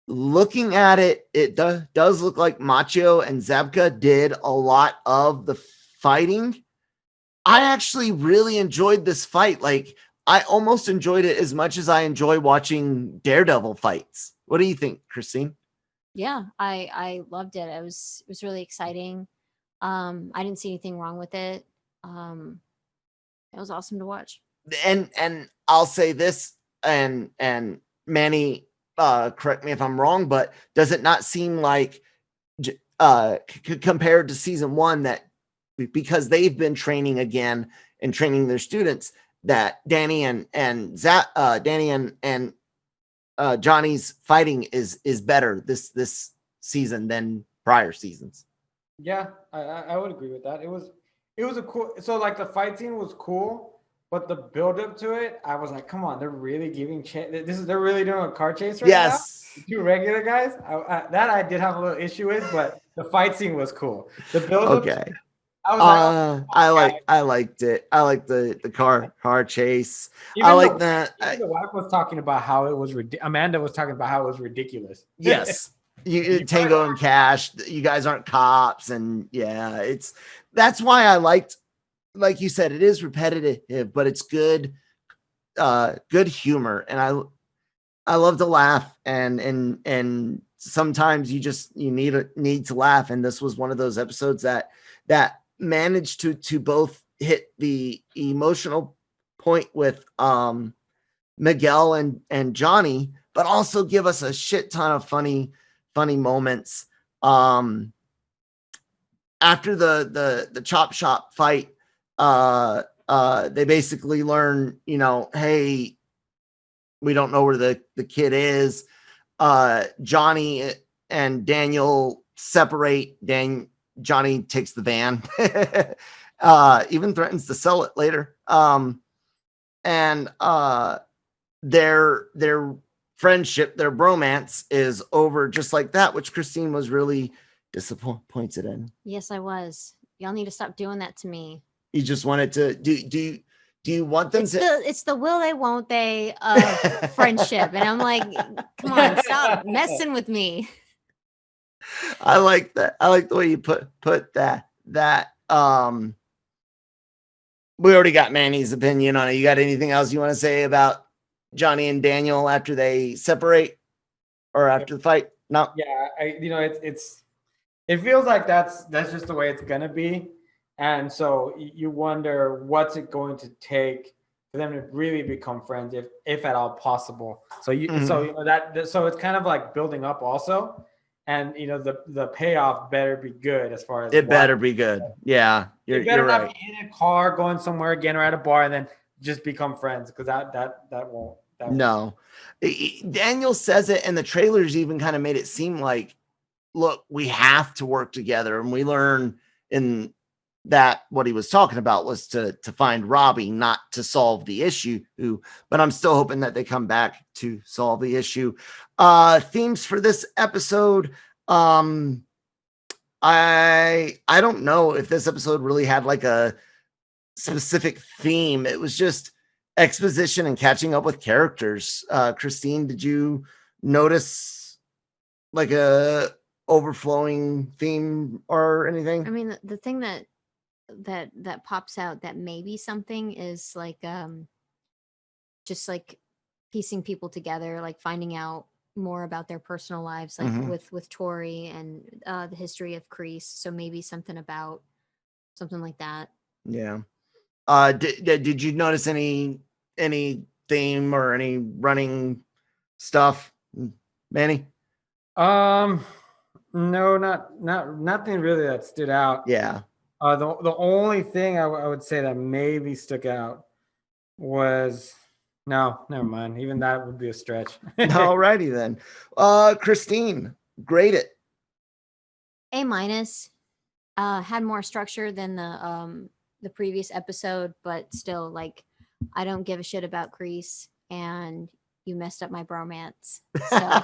Looking at it, it does look like Macho and Zabka did a lot of the fighting. I actually really enjoyed this fight. Like, I almost enjoyed it as much as I enjoy watching Daredevil fights. What do you think, Christine? Yeah, I loved it. It was really exciting. I didn't see anything wrong with it. It was awesome to watch. And I'll say this, and Manny, correct me if I'm wrong, but does it not seem like compared to season 1 that because they've been training again and training their students, that Danny and Johnny's fighting is better this season than prior seasons. Yeah, I would agree with that. It was a cool. So like the fight scene was cool, but the build up to it, I was like, come on, they're really giving they're really doing a car chase right now. Yes. The two regular guys. That I did have a little issue with, but the fight scene was cool. The build up. Okay. I was like, I liked it. I liked the car chase. even I like the, that. even the wife was talking about how it was Amanda was talking about how it was ridiculous. Yes. Tango and Cash, you guys aren't cops, and yeah, that's why I liked, like you said, it is repetitive, but it's good humor, and I love to laugh, and sometimes you need to laugh, and this was one of those episodes that managed to both hit the emotional point with Miguel and Johnny, but also give us a shit ton of funny moments. After the chop shop fight, they basically learn, hey, we don't know where the kid is. Johnny and Daniel separate. Johnny takes the van, even threatens to sell it later. And their friendship, their bromance is over just like that, which Christine was really disappointed in. Yes, I was. Y'all need to stop doing that to me. You just wanted to do you want them it's the will they won't they of friendship, and I'm like, come on, stop messing with me. I like that. I like the way you put that. We already got Manny's opinion on it. You got anything else you want to say about Johnny and Daniel after they separate or after the fight? No. Yeah, it feels like that's just the way it's gonna be, and so you wonder what's it going to take for them to really become friends, if at all possible. So so it's kind of like building up also, and the payoff better be good as far as it better be good. Yeah, you better not right. be in a car going somewhere again or at a bar and then just become friends, because that won't. No. Daniel says it, and the trailers even kind of made it seem like, look, we have to work together, and we learn in that what he was talking about was to find Robbie, not to solve the issue. But I'm still hoping that they come back to solve the issue. Themes for this episode. I don't know if this episode really had like a specific theme. It was just exposition and catching up with characters. Christine, did you notice like a overflowing theme or anything? I mean, the thing that pops out that maybe something is like just like piecing people together, like finding out more about their personal lives, like with Tori and the history of Kreese. So maybe something like that. Yeah. Did you notice any theme or any running stuff, Manny? No, nothing really that stood out. Yeah. The only thing I would say that maybe stuck out was no, never mind. Even that would be a stretch. Alrighty then. Christine, grade it. A-. Had more structure than the previous episode, but still, like, I don't give a shit about Kreese, and you messed up my bromance. So.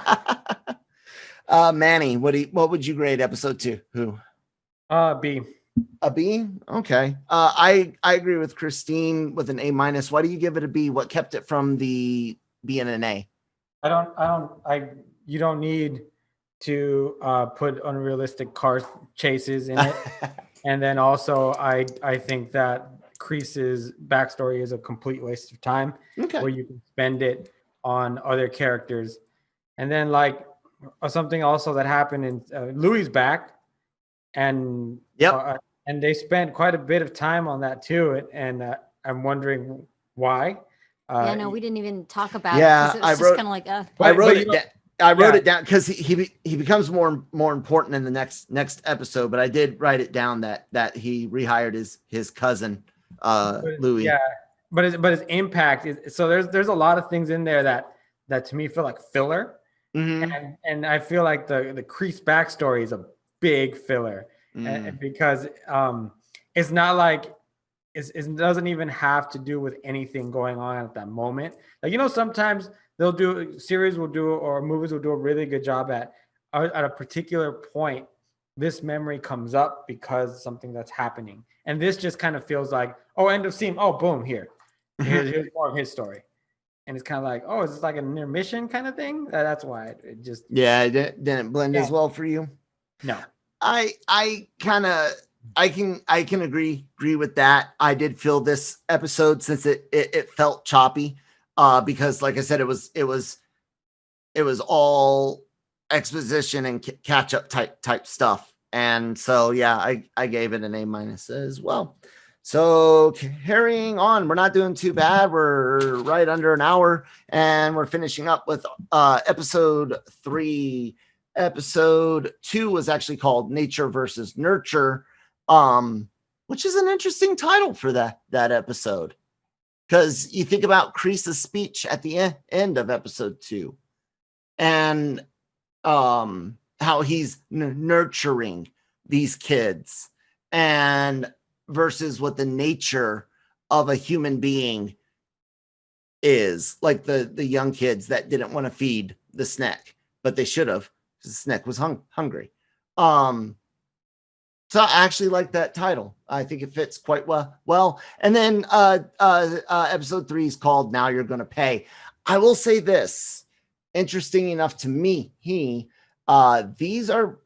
Manny, what would you grade episode 2? Who? B. A B? Okay. I agree with Christine with an A-. Why do you give it a B? What kept it from the B and an A? You don't need to put unrealistic car chases in it. And then also I think that Kreese's backstory is a complete waste of time. Okay. Where you can spend it on other characters. And then like something also that happened in Louis' back, and and they spent quite a bit of time on that too, and I'm wondering why. No, we didn't even talk about it. It was just kind of like I wrote it down because he becomes more important in the next episode, but I did write it down that he rehired his cousin Louis. Yeah, but his impact is, so there's a lot of things in there that to me feel like filler. And I feel like the Kreese backstory big filler. And because it's not like it doesn't even have to do with anything going on at that moment. Like, you know, sometimes series will do, or movies will do a really good job at a particular point, this memory comes up because something that's happening. And this just kind of feels like, oh, end of scene. Oh, boom, here's more of his story. And it's kind of like, oh, is this like an intermission kind of thing? That's why it just. Yeah, it didn't blend as well for you. No. I can agree with that. I did feel this episode, since it felt choppy, because like I said, it was all exposition and catch up type stuff. And so, yeah, I gave it an A- as well. So carrying on, we're not doing too bad. We're right under an hour, and we're finishing up with episode 3. Episode 2 was actually called Nature versus Nurture, which is an interesting title for that episode, because you think about Kreese's speech at the end of episode 2, and how he's nurturing these kids, and versus what the nature of a human being is, like the young kids that didn't want to feed the snack, but they should have, because the snack was hungry. So I actually like that title. I think it fits quite well. And then episode 3 is called Now You're Gonna Pay. I will say this, interesting enough to me, these are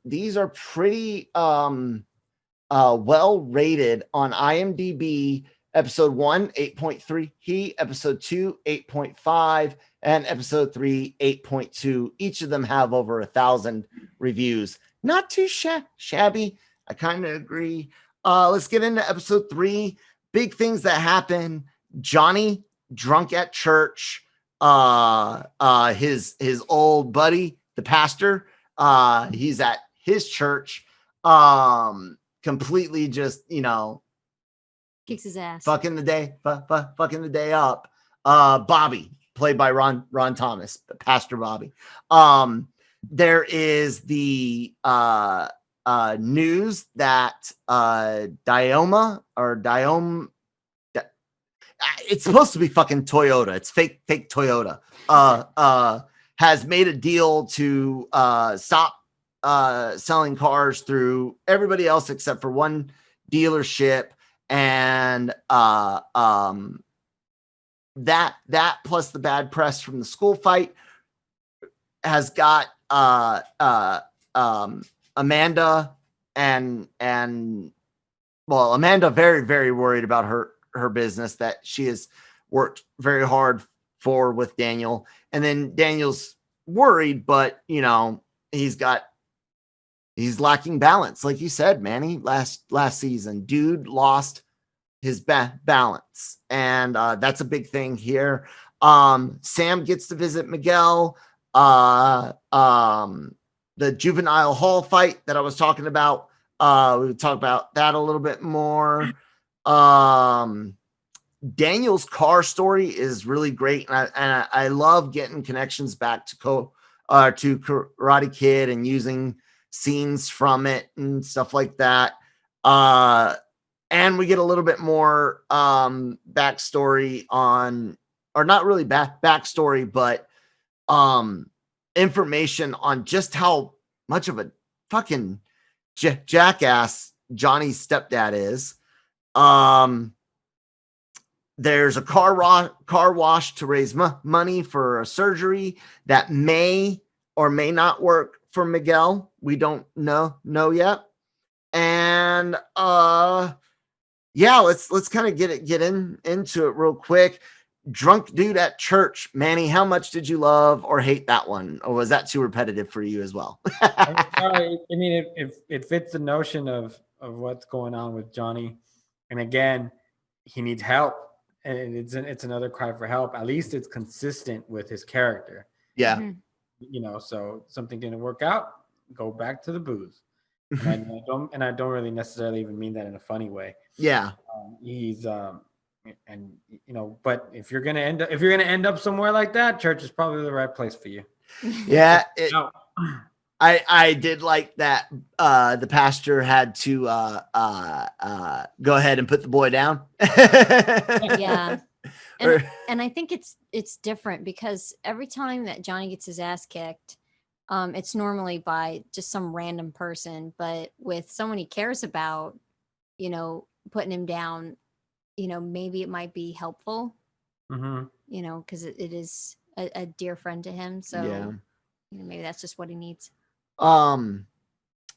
pretty well rated on IMDb. Episode 1, 8.3. Episode 2, 8.5. And episode 3, 8.2. Each of them have over 1,000 reviews. Not too shabby. I kind of agree. Let's get into episode 3. Big things that happen. Johnny drunk at church. His old buddy, the pastor, he's at his church. Completely just, Kicks his ass. Fucking the day up. Bobby, played by Ron Thomas, Pastor Bobby. There is the news that Diome, it's supposed to be fucking Toyota. It's fake Toyota. Has made a deal to stop selling cars through everybody else except for one dealership, and that plus the bad press from the school fight has got Amanda and Amanda very, very worried about her business that she has worked very hard for with Daniel, and then Daniel's worried, but he's lacking balance, like you said, Manny. Last season, dude lost his balance, and that's a big thing here. Sam gets to visit Miguel. The juvenile hall fight that I was talking about, we would talk about that a little bit more. Daniel's car story is really great, and I love getting connections back to Karate Kid and using scenes from it and stuff like that. And we get a little bit more backstory on, or not really backstory, but information on just how much of a fucking jackass Johnny's stepdad is. There's a car wash to raise money for a surgery that may or may not work for Miguel. We don't know yet. And let's kind of get into it real quick. Drunk dude at church. Manny, how much did you love or hate that one? Or was that too repetitive for you as well? I mean, it fits the notion of what's going on with Johnny. And again, he needs help. And it's another cry for help. At least it's consistent with his character. Yeah. Mm-hmm. So something didn't work out, go back to the booze. And I don't really necessarily even mean that in a funny way. Yeah. He's but if you're gonna end up somewhere like that, church is probably the right place for you. Yeah. I did like that the pastor had to go ahead and put the boy down. Yeah. Or- And I think it's different because every time that Johnny gets his ass kicked, it's normally by just some random person, but with someone he cares about, putting him down, maybe it might be helpful, because it is a dear friend to him. So Yeah. maybe that's just what he needs.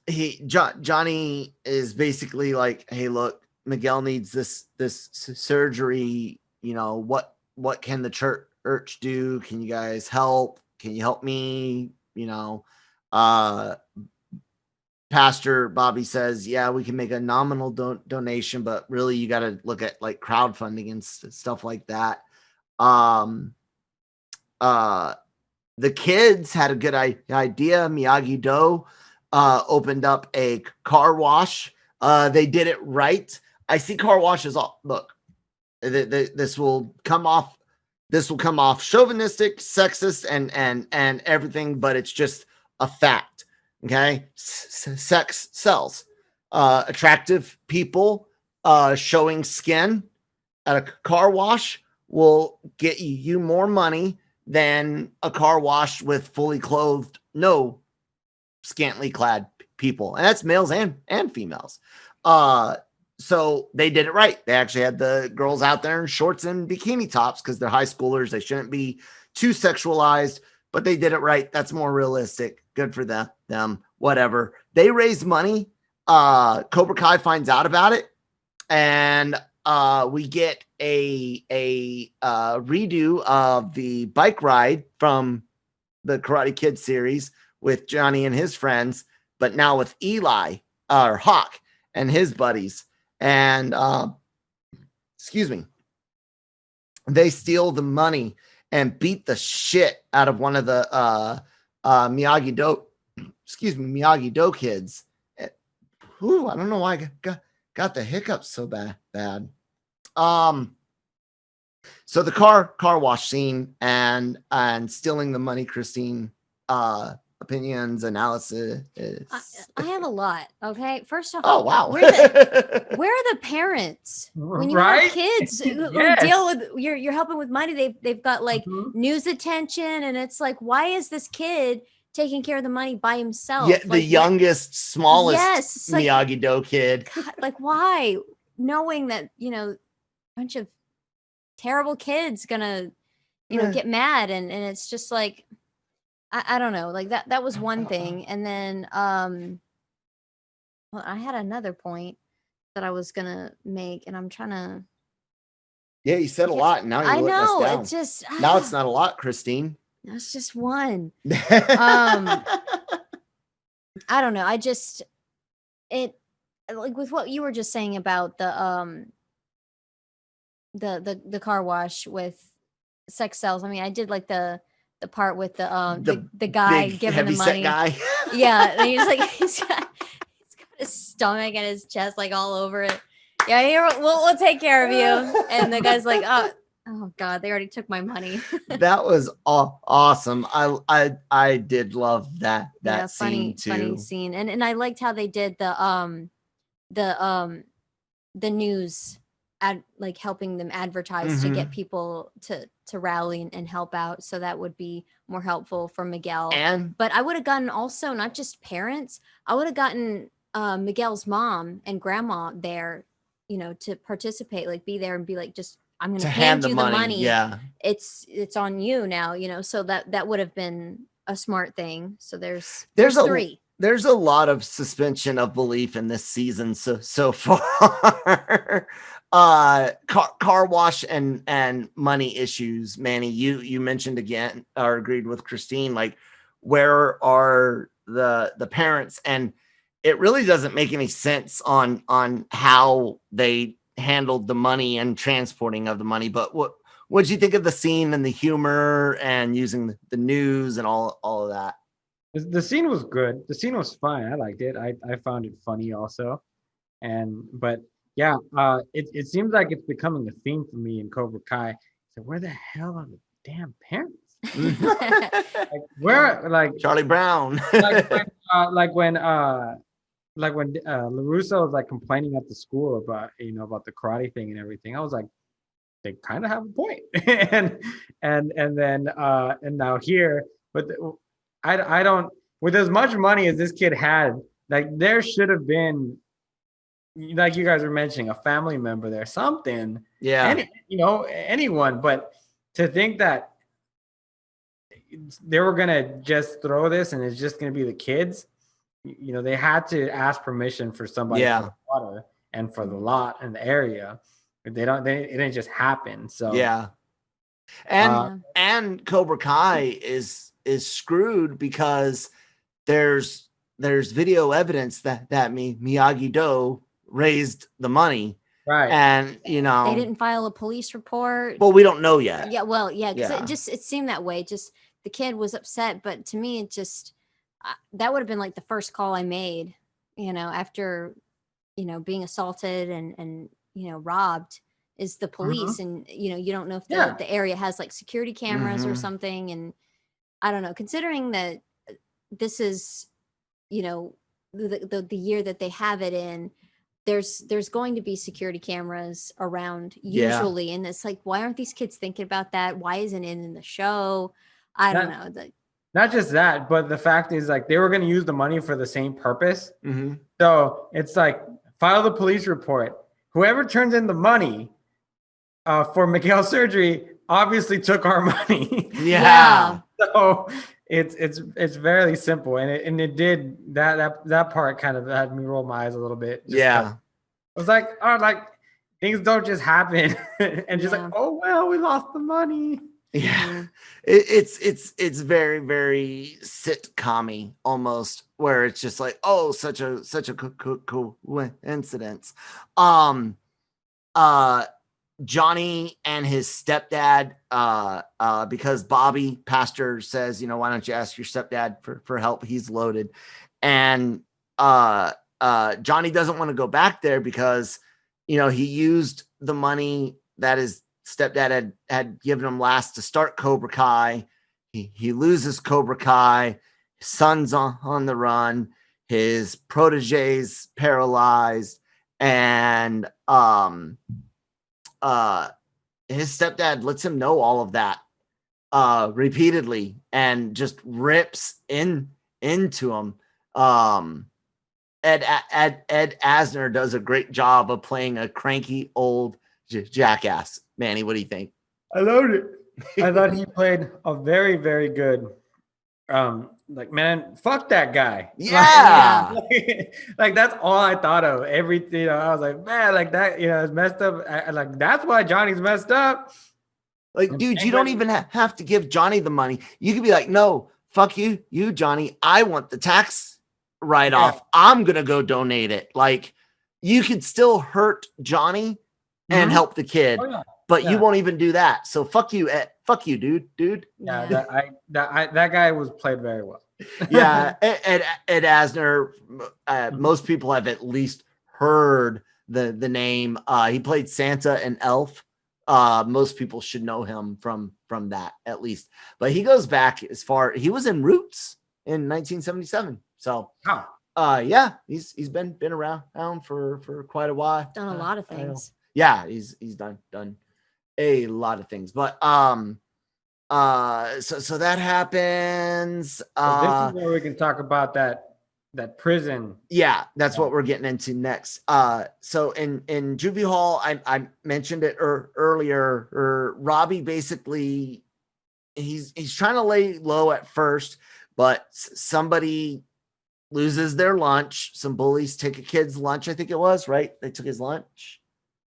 Johnny is basically like, hey, look, Miguel needs this surgery. What can the church do? Can you guys help? Can you help me? Pastor Bobby says, yeah, we can make a nominal donation, but really you got to look at like crowdfunding and stuff like that. The kids had a good idea. Miyagi-Do opened up a car wash. They did it right. I see car washes all look. This will come off chauvinistic, sexist, and everything, but it's just a fact. Okay, sex sells. Attractive people showing skin at a car wash will get you more money than a car wash with fully clothed, no scantily clad people, and that's males and females. So they did it right. They actually had the girls out there in shorts and bikini tops because they're high schoolers. They shouldn't be too sexualized, but they did it right. That's more realistic. Good for them. Whatever. They raised money. Cobra Kai finds out about it, and we get a redo of the bike ride from the Karate Kid series with Johnny and his friends, but now with Eli or Hawk and his buddies. And they steal the money and beat the shit out of one of the Miyagi-Do kids. Ooh, I don't know why I got the hiccups so bad. So the car wash scene and stealing the money, Christine, opinions, analysis. I have a lot. Okay, first off, Oh wow, where are the parents when you Right? have kids who Yes. deal with you're helping with money? They've got like news attention, and it's like, why is this kid taking care of the money by himself? Yeah, the youngest, smallest Yes, like, Miyagi-Do kid. God, like, why? Knowing that a bunch of terrible kids gonna get mad, and it's just like, I don't know, like that was one thing. And then well, I had another point that I was gonna make, and I'm trying to. Yeah, you said a lot, and now you're I letting us know, down. it's just Now it's not a lot, Christine. That's just one. I don't know. It like with what you were just saying about the car wash with sex sells. I mean, I did like the part with the guy big, giving the money. guy. Yeah, and he's like he's got his stomach and his chest like all over it. Yeah, here we'll take care of you. And the guy's like, oh God, they already took my money. That was awesome. I did love that scene too. Funny scene. And I liked how they did the news like helping them advertise to get people to rally and help out. So that would be more helpful for Miguel. But I would have gotten also not just parents, I would have gotten Miguel's mom and grandma there, to participate, like be there and be like, just, I'm going to hand you the money. Yeah. It's on you now, so that would have been a smart thing. So there's three. There's a lot of suspension of belief in this season so far. Car wash and money issues. Manny, you mentioned again or agreed with Christine, like, where are the parents? And it really doesn't make any sense on how they handled the money and transporting of the money. But what'd you think of the scene and the humor and using the news and all of that? The scene was good. The scene was fun. I liked it. I found it funny also. But yeah, it seems like it's becoming a theme for me in Cobra Kai. So where the hell are the damn parents? Like where, like, Charlie Brown. like when, LaRusso was like complaining at the school about, about the karate thing and everything. I was like, they kind of have a point. and then and now here, but I don't, with as much money as this kid had, like there should have been, like you guys were mentioning, a family member there, something, Yeah. anyone. But to think that they were gonna just throw this and it's just gonna be the kids, they had to ask permission for somebody for the water and for the lot and the area. It didn't just happen. So yeah. And Cobra Kai is screwed because there's video evidence that Miyagi-Do raised the money. right. And they didn't file a police report. Well, we don't know yet. Yeah, well, yeah, because it seemed that way. Just the kid was upset, but to me, it just that would have been like the first call I made, after being assaulted and robbed, is the police. And you don't know if the area has like security cameras or something. And I don't know, considering that this is the year that they have it in, there's going to be security cameras around usually. And it's like, why aren't these kids thinking about that? Why isn't it in the show? I don't know. Not just that, but the fact is, like, they were going to use the money for the same purpose. So it's like, file the police report. Whoever turns in the money for Miguel's surgery obviously took our money. Yeah. So it's very simple, and it did that part kind of had me roll my eyes a little bit. I was like, oh, like things don't just happen, and just like, oh well, we lost the money. Yeah, it's very, very sitcom-y almost, where it's just like, oh, such a coincidence. Johnny and his stepdad, because Bobby Pastor says, why don't you ask your stepdad for help? He's loaded. And Johnny doesn't want to go back there because, he used the money that his stepdad had given him last to start Cobra Kai. He loses Cobra Kai. His son's on the run. His protege's paralyzed. And his stepdad lets him know all of that repeatedly and just rips into him. Ed Asner does a great job of playing a cranky old jackass. Manny, what do you think? I loved it. I thought he played a very, very good. Like, man, fuck that guy. Yeah. Like that's all I thought of. Everything, I was like, man, like that, it's messed up. Like that's why Johnny's messed up. Like, dude, you don't even have to give Johnny the money. You could be like, no, fuck you, Johnny. I want the tax write-off. I'm gonna go donate it. Like, you could still hurt Johnny and help the kid. Oh, yeah. But you won't even do that. So fuck you, dude. Yeah, that guy was played very well. Yeah, Ed Asner. Most people have at least heard the name. He played Santa and Elf. Most people should know him from that at least. But he goes back as far. He was in Roots in 1977. So, yeah, he's been around for quite a while. Done a lot of things. Yeah, he's done a lot of things, but so that happens. So this is where we can talk about that prison. Yeah, that's what we're getting into next. So in Juvie Hall, I mentioned it earlier. Robbie basically he's trying to lay low at first, but somebody loses their lunch. Some bullies take a kid's lunch. I think it was right. They took his lunch.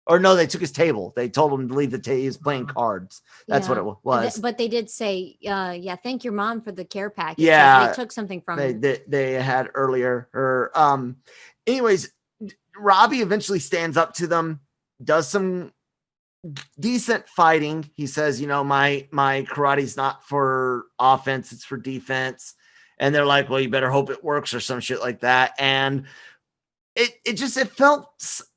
Or no, they took his table. They told him to leave the table. He was playing cards. That's what it was. But they did say, thank your mom for the care package. Yeah. They took something from him. They had earlier. Anyways, Robbie eventually stands up to them, does some decent fighting. He says, my karate's not for offense, it's for defense. And they're like, well, you better hope it works or some shit like that. And it felt,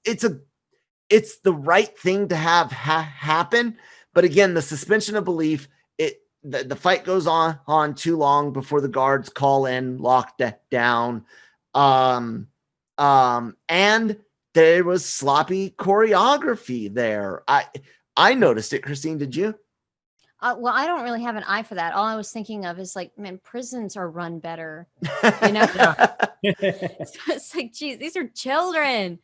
it's the right thing to have happen. But again, the suspension of belief, the fight goes on too long before the guards call in, lock down. And there was sloppy choreography there. I noticed it. Christine, did you? Well, I don't really have an eye for that. All I was thinking of is like, man, prisons are run better. You know? It's like, geez, these are children.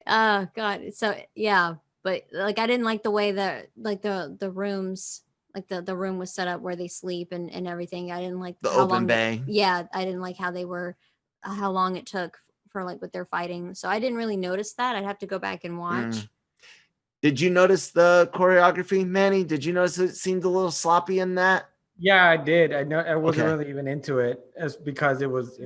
God. So yeah, but like I didn't like the way that like the rooms, like the room was set up where they sleep and everything. I didn't like The how open long bay. yeah, I didn't like how they were, how long it took for like what they're fighting. So I didn't really notice that. I'd have to go back and watch. Did you notice the choreography, Manny? Did you notice it seemed a little sloppy in that? Yeah, I did. I know I wasn't Okay. really even into it, as because it was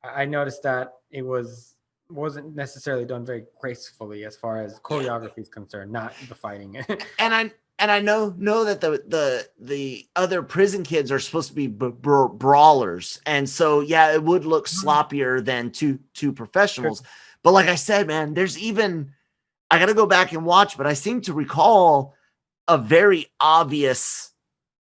I noticed that it wasn't necessarily done very gracefully as far as choreography is concerned, not the fighting. And I know that the other prison kids are supposed to be brawlers, and so yeah, it would look sloppier than two professionals. But like I said, man, there's even, I got to go back and watch, but I seem to recall a very obvious,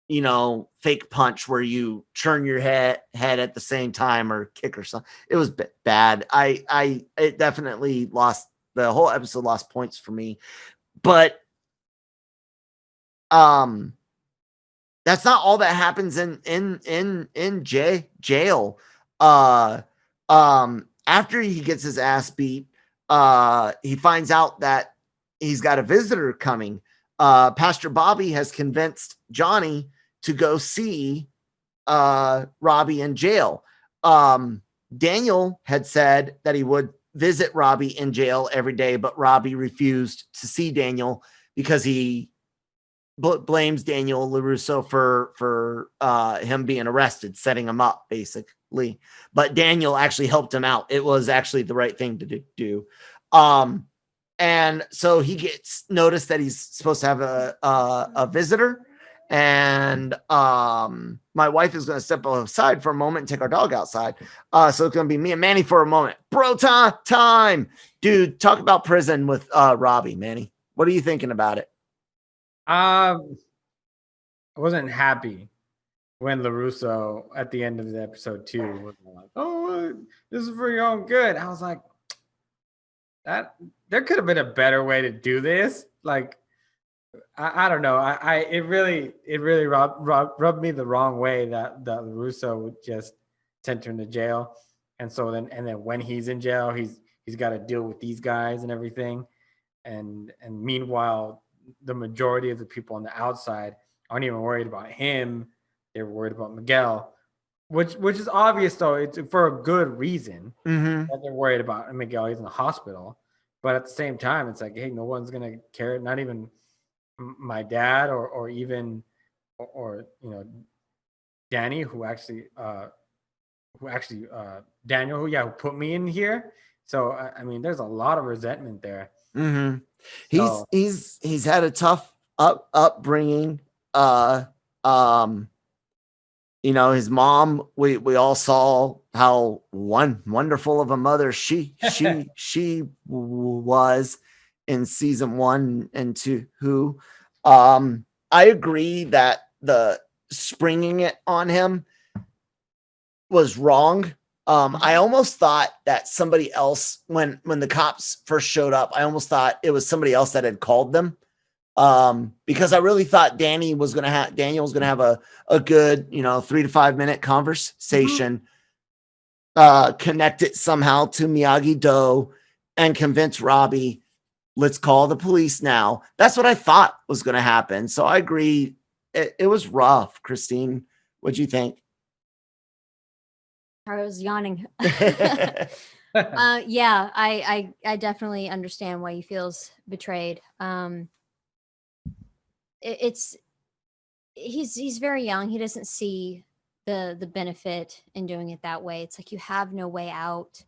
fake punch where you turn your head at the same time or kick or something. It was bad. It definitely lost, the whole episode lost points for me. But that's not all that happens in jail. After he gets his ass beat, he finds out that he's got a visitor coming. Pastor Bobby has convinced Johnny to go see Robbie in jail. Daniel had said that he would visit Robbie in jail every day, but Robbie refused to see Daniel because he blames Daniel LaRusso for him being arrested, setting him up, basically. But Daniel actually helped him out. It was actually the right thing to do. And so he gets noticed that he's supposed to have a visitor. And my wife is going to step aside for a moment and take our dog outside. So it's going to be me and Manny for a moment. Bro time. Dude, talk about prison with Robbie, Manny. What are you thinking about it? I wasn't happy when LaRusso at the end of the episode 2 was like, "Oh, this is for your own good." I was like, that there could have been a better way to do this. Like, I don't know. It really rubbed me the wrong way that LaRusso would just send him to jail, and then when he's in jail, he's got to deal with these guys and everything, and meanwhile, the majority of the people on the outside aren't even worried about him. They're worried about Miguel, which is obvious, though. It's for a good reason that they're worried about Miguel. He's in the hospital, but at the same time, it's like, hey, no one's gonna care. Not even my dad or even Danny, who actually Daniel, who put me in here. So I mean, there's a lot of resentment there. He's had a tough upbringing. His mom, we all saw how wonderful of a mother she was in season 1 and 2. I agree that the springing it on him was wrong. I almost thought that somebody else, when the cops first showed up, I almost thought it was somebody else that had called them. Because I really thought Daniel was going to have a good, 3 to 5 minute conversation, connect it somehow to Miyagi-Do and convince Robbie, let's call the police now. That's what I thought was going to happen. So I agree. It was rough. Christine, what'd you think? I was yawning. Yeah, I definitely understand why he feels betrayed. He's very young. He doesn't see the benefit in doing it that way. It's like you have no way out.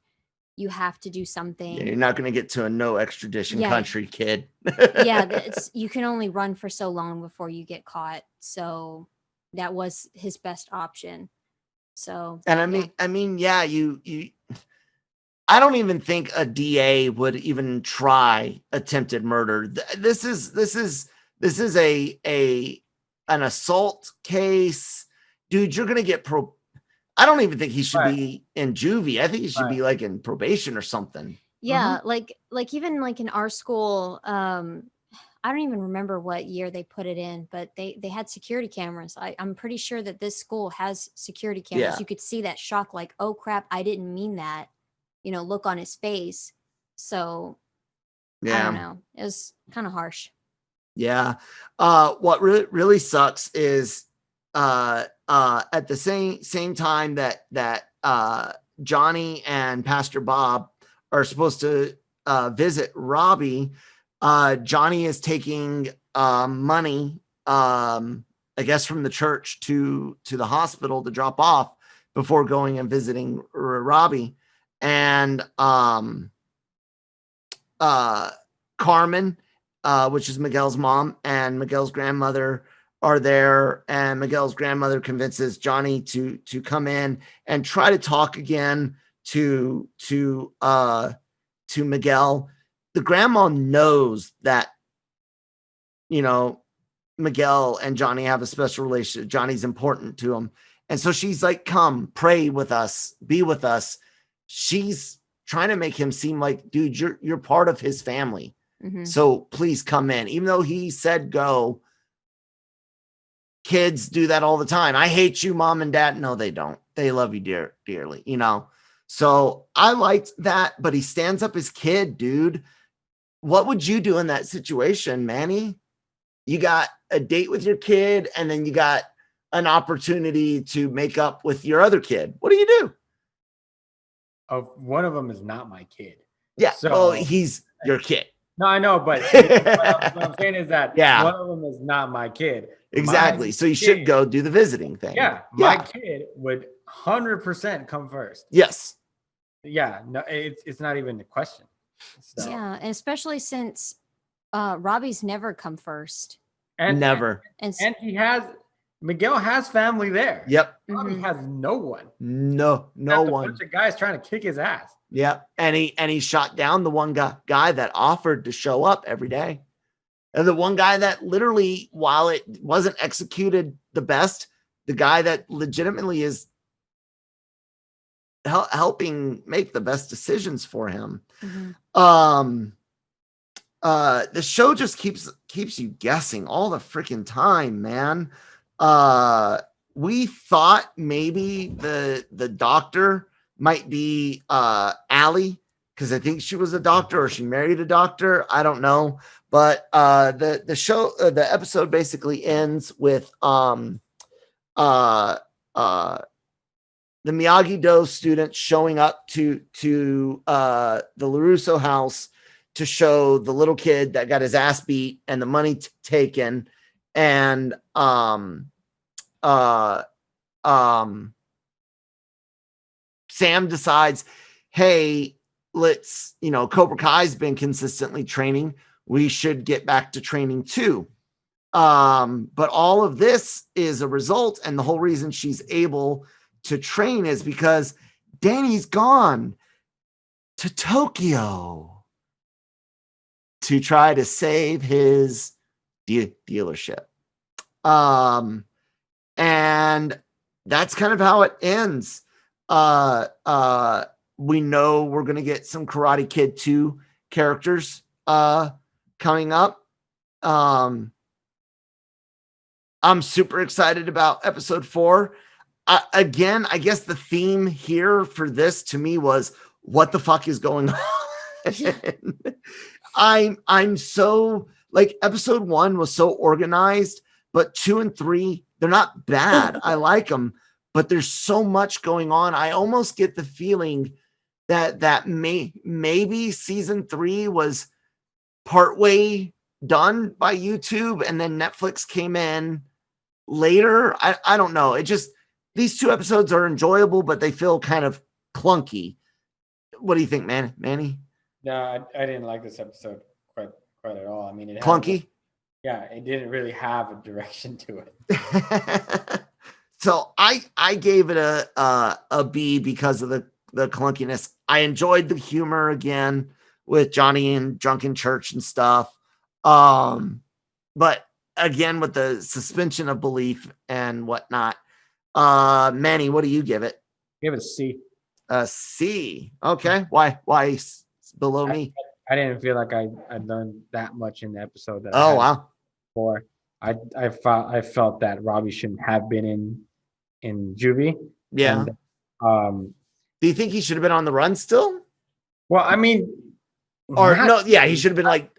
You have to do something. Yeah, you're not going to get to a no extradition country, kid. You can only run for so long before you get caught. So that was his best option. So, and I mean, you I don't even think a DA would even try attempted murder. This is a an assault case, dude, you're gonna get I don't even think he should Right. be in juvie. I think he should Right. be like in probation or something. Yeah, like even like in our school, I don't even remember what year they put it in, but they had security cameras. I'm pretty sure that this school has security cameras. Yeah. You could see that shock, like, oh crap, I didn't mean that, look on his face. So I don't Yeah. know. It was kind of harsh. Yeah. What really sucks is at the same time that Johnny and Pastor Bob are supposed to visit Robbie, Johnny is taking money, I guess, from the church to the hospital to drop off before going and visiting Robbie. And Carmen, which is Miguel's mom, and Miguel's grandmother are there, and Miguel's grandmother convinces Johnny to come in and try to talk again to Miguel. The grandma knows that, Miguel and Johnny have a special relationship. Johnny's important to him. And so she's like, come pray with us, be with us. She's trying to make him seem like, dude, you're part of his family. Mm-hmm. So please come in. Even though he said go, kids do that all the time. I hate you, mom and dad. No, they don't. They love you dearly, So I liked that, but he stands up his kid, dude. What would you do in that situation, Manny? You got a date with your kid, and then you got an opportunity to make up with your other kid. What do you do? One of them is not my kid. Yeah, So he's your kid. No, I know, but what I'm saying is that one of them is not my kid. Exactly. So you should go do the visiting thing. Yeah, my kid would 100% come first. Yes. Yeah, no, it's not even a question. So. Yeah, and especially since Robbie's never come first. And never. And Miguel has family there. Yep. Robbie has no one. No one. A bunch of guys trying to kick his ass. Yep. And he shot down the one guy that offered to show up every day. And the one guy that literally, while it wasn't executed the best, the guy that legitimately is helping make the best decisions for him. Mm-hmm. The show just keeps you guessing all the freaking time, man. We thought maybe the doctor might be Allie, because I think she was a doctor or she married a doctor. I don't know. But the show, the episode basically ends with the Miyagi-Do student showing up to the LaRusso house to show the little kid that got his ass beat and the money taken. And Sam decides, hey, let's, Cobra Kai's been consistently training. We should get back to training too. But all of this is a result, and the whole reason she's able to train is because Danny's gone to Tokyo to try to save his dealership. And that's kind of how it ends. We know we're going to get some Karate Kid 2 characters coming up. I'm super excited about episode 4. Again, I guess the theme here for this to me was, what the fuck is going on? I'm so, like, episode 1 was so organized, but 2 and 3, they're not bad. I like them, but there's so much going on. I almost get the feeling that maybe season 3 was partway done by YouTube, and then Netflix came in later. I don't know. It just, these 2 episodes are enjoyable, but they feel kind of clunky. What do you think, Manny? No, I didn't like this episode quite at all. I mean, it clunky. It didn't really have a direction to it. So I gave it a B because of the clunkiness. I enjoyed the humor again with Johnny and drunken church and stuff. But again with the suspension of belief and whatnot. Manny, what do you give it? Give it a C. A C. Okay. Why below me? I didn't feel like I learned that much in the episode that I Oh had wow. before. I felt that Robbie shouldn't have been in juvie. Yeah. And do you think he should have been on the run still? well, I mean, Or no, yeah, he should have been like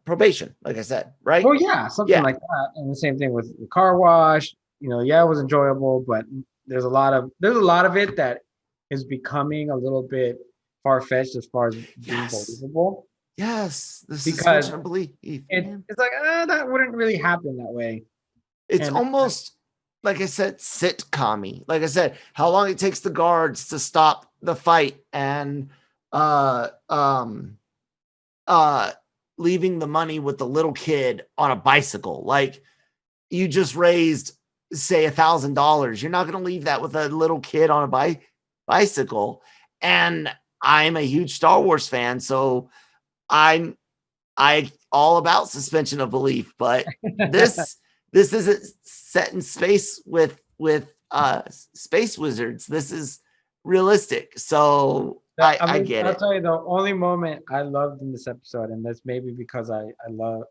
probation, like I said, right? Oh yeah, something like that. And the same thing with the car wash. You know, yeah, it was enjoyable, but there's a lot of it that is becoming a little bit far-fetched as far as being believable. Yes, the Because suspension of belief. It's like that wouldn't really happen that way. It's almost like I said, sitcom-y. Like I said, how long it takes the guards to stop the fight and leaving the money with the little kid on a bicycle. Like you just raised, say, $1,000. You're not going to leave that with a little kid on a bicycle. And I'm a huge Star Wars fan, so I all about suspension of belief. But this isn't set in space with space wizards. This is realistic. So I get I'll it. tell you the only moment I loved in this episode, and that's maybe because I'm a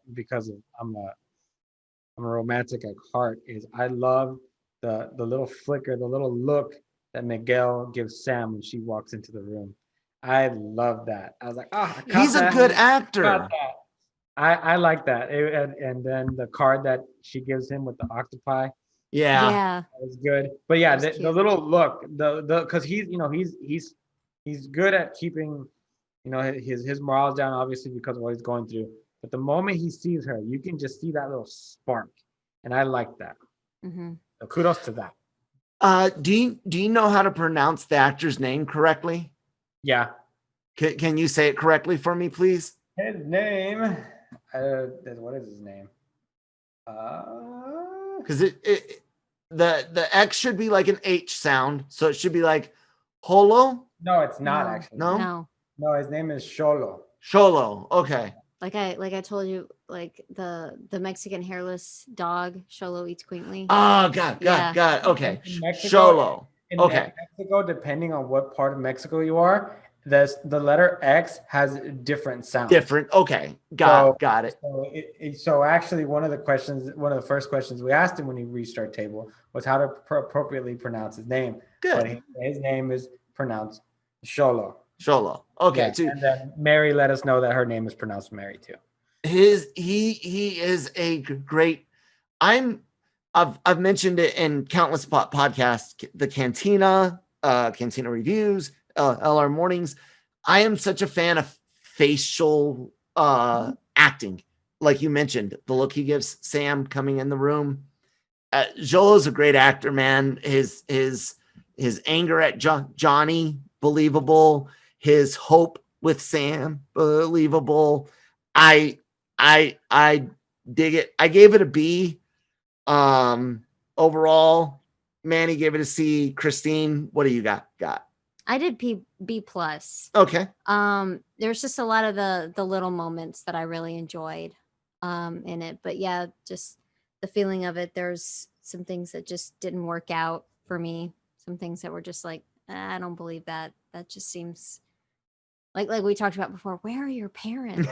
romantic at heart, is I love the little flicker, the little look that Miguel gives Sam when she walks into the room. I love that. I was like, he's a good actor. I like that. And then the card that she gives him with the octopi. Yeah. That was good. But yeah, the little look, because he's good at keeping, his morale down, obviously, because of what he's going through. But the moment he sees her, you can just see that little spark. And I like that. Mm-hmm. So kudos to that. Do you know how to pronounce the actor's name correctly? Yeah. Can you say it correctly for me, please? His name. What is his name? Because the X should be like an H sound, so it should be like Holo. No, it's not actually. No, his name is Xolo. Xolo. Okay. Like I told you, like the Mexican hairless dog, Xolo eats quaintly. Oh, God. Okay. Xolo. In okay. Mexico, depending on what part of Mexico you are, the letter X has different sounds. Different. Okay. Got it. So actually, one of the first questions we asked him when he reached our table was how to appropriately pronounce his name. Good. But his name is pronounced Xolo. Xolo. Okay. Yeah, and then Mary let us know that her name is pronounced Mary too. He is a great. I've mentioned it in countless podcasts. The Cantina reviews, LR mornings. I am such a fan of facial acting, like you mentioned. The look he gives Sam coming in the room. Xolo's a great actor, man. His anger at Johnny, believable. His hope with Sam, believable. I dig it. I gave it a B. Overall, Manny gave it a C. Christine, what do you got? I did B plus. Okay. There's just a lot of the little moments that I really enjoyed in it. But yeah, just the feeling of it. There's some things that just didn't work out for me. Some things that were just like, I don't believe that. That just seems like we talked about before. Where are your parents?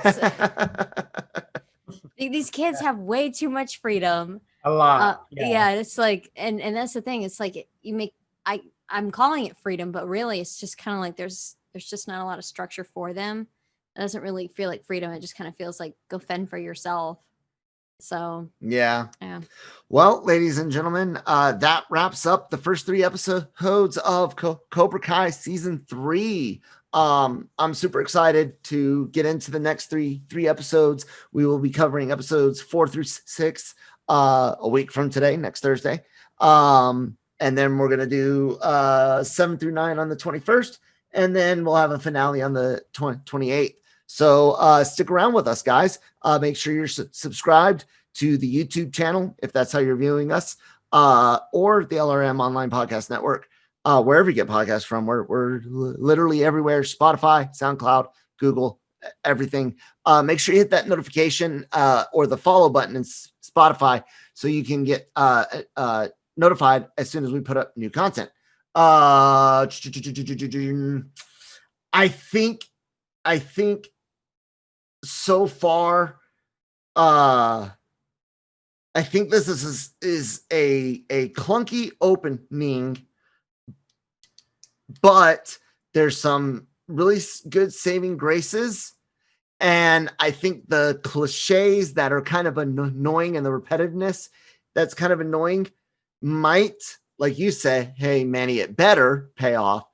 These kids have way too much freedom. A lot. Yeah, it's like, and that's the thing. It's like I'm calling it freedom, but really it's just kind of like there's just not a lot of structure for them. It doesn't really feel like freedom. It just kind of feels like go fend for yourself. So yeah. Well, ladies and gentlemen, that wraps up the first 3 episodes of Cobra Kai season 3. I'm super excited to get into the next three episodes. We will be covering episodes 4 through 6 a week from today, next Thursday. And then we're going to do 7 through 9 on the 21st. And then we'll have a finale on the 28th. So stick around with us, guys. Make sure you're subscribed to the YouTube channel, if that's how you're viewing us, or the LRM Online Podcast Network. Wherever you get podcasts from, we're literally everywhere. Spotify, SoundCloud, Google, everything. Make sure you hit that notification or the follow button in Spotify so you can get notified as soon as we put up new content. I think so far, I think this is a clunky opening, but there's some really good saving graces. And I think the cliches that are kind of annoying and the repetitiveness that's kind of annoying might, like you say, hey, Manny, it better pay off.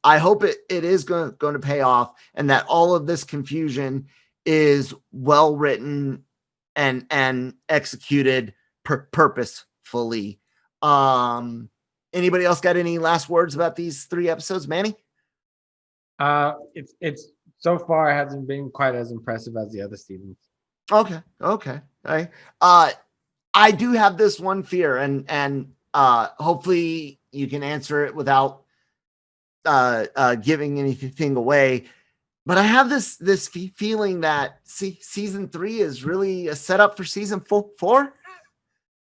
I hope it is going to pay off, and that all of this confusion is well written and executed purposefully. Anybody else got any last words about these 3 episodes, Manny? It's so far hasn't been quite as impressive as the other seasons. Okay. I do have this one fear, and hopefully you can answer it without giving anything away. But I have this feeling that season 3 is really a setup for season 4.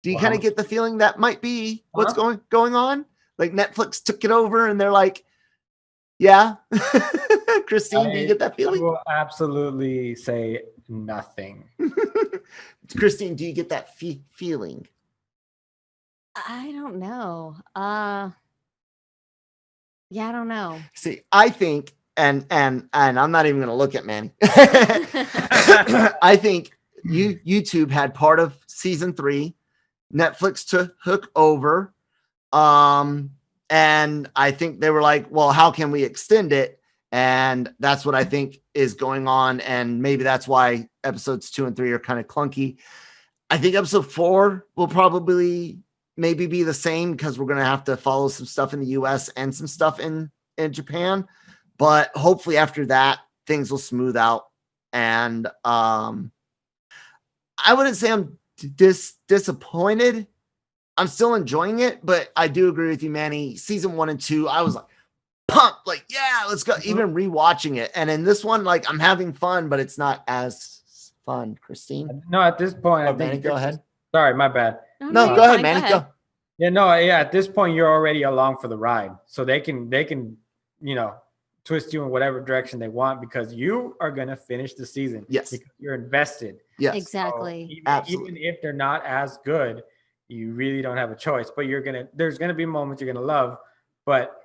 Do you kind of get the feeling that might be what's going on? Like Netflix took it over and they're like, yeah. Christine, do you get that feeling? I will absolutely say nothing. Christine, do you get that feeling? I don't know. Yeah, I don't know. See, I think, and I'm not even going to look at Manny. I think YouTube had part of season 3. Netflix took over. And I think they were like, well, how can we extend it? And that's what I think is going on. And maybe that's why episodes 2 and 3 are kind of clunky. I think episode 4 will probably maybe be the same because we're going to have to follow some stuff in the US and some stuff in Japan. But hopefully after that, things will smooth out. And I wouldn't say I'm disappointed. I'm still enjoying it, but I do agree with you, Manny. Season 1 and 2, I was like pumped, like, yeah, let's go. Even rewatching it. And in this one, like, I'm having fun, but it's not as fun. Christine? No, at this point, I Manny, think go ahead. Sorry, my bad. No, you're go ahead, fine, Manny. Go. Yeah, at this point, you're already along for the ride. So they can, twist you in whatever direction they want because you are going to finish the season. Yes. Because you're invested. Yes. Exactly. So even if they're not as good, you really don't have a choice. But there's going to be moments you're going to love, but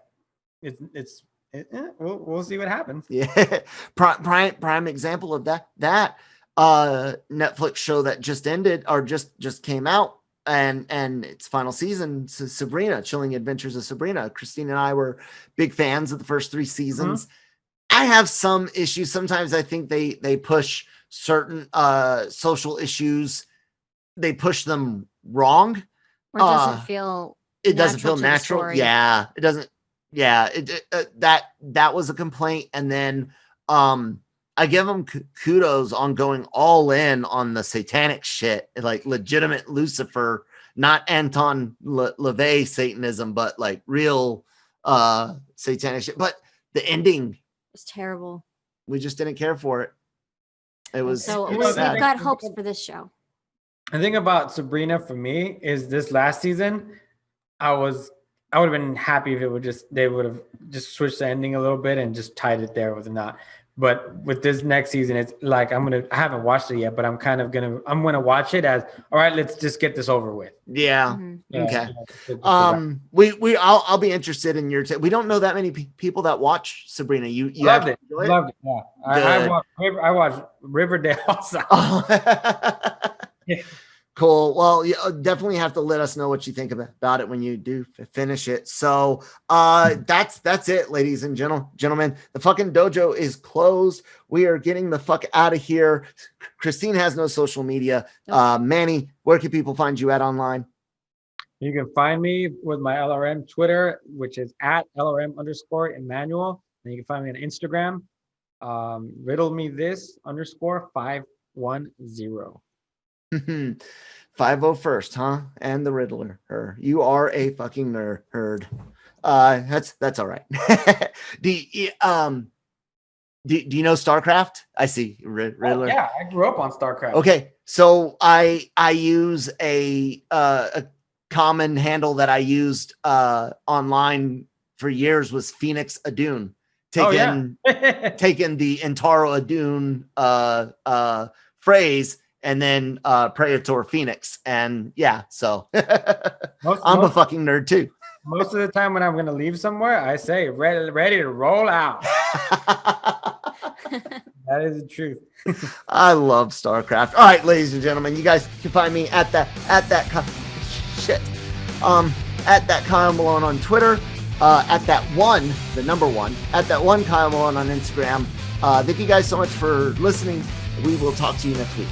we'll see what happens. Yeah. Prime example of that Netflix show that just ended or just came out and its final season, Sabrina, Chilling Adventures of Sabrina. Christine and I were big fans of the first 3 seasons. I have some issues. Sometimes I think they push certain social issues. They push them wrong. Or doesn't feel natural. Yeah, it doesn't. Yeah, that was a complaint. And then I give them kudos on going all in on the satanic shit, like legitimate Lucifer, not Anton LaVey Satanism, but like real satanic shit. But the ending was terrible. We just didn't care for it. It was so we've got hopes for this show. The thing about Sabrina for me is this last season, I would have been happy if they would have just switched the ending a little bit and just tied it there with a knot. But with this next season, it's like I haven't watched it yet, but I'm gonna watch it as all right. Let's just get this over with. Yeah. Mm-hmm. Okay. I'll be interested in your. We don't know that many people that watch Sabrina. You loved it. Loved it. Yeah. I watched Riverdale also. Yeah. Cool. Well, you definitely have to let us know what you think about it when you do finish it. So that's it, ladies and gentlemen. The fucking dojo is closed. We are getting the fuck out of here. Christine has no social media. Manny, where can people find you at online? You can find me with my LRM Twitter, which is at LRM_Emmanuel. And you can find me on Instagram, riddle me this _510. 501st, huh? And the Riddler. You are a fucking nerd. That's all right. Do you know StarCraft? I see. Riddler. Yeah, I grew up on StarCraft. Okay, so I use a common handle that I used online for years was Phoenix Adun. Taking the Intaro Adun phrase and then Praetor Phoenix. And yeah, so I'm a fucking nerd too. Most of the time when I'm going to leave somewhere, I say ready to roll out. That is the truth. I love StarCraft. All right, ladies and gentlemen, you guys can find me at that Kyle Malone on Twitter, at that one, the number one, at that one Kyle Malone on Instagram. Thank you guys so much for listening. We will talk to you next week.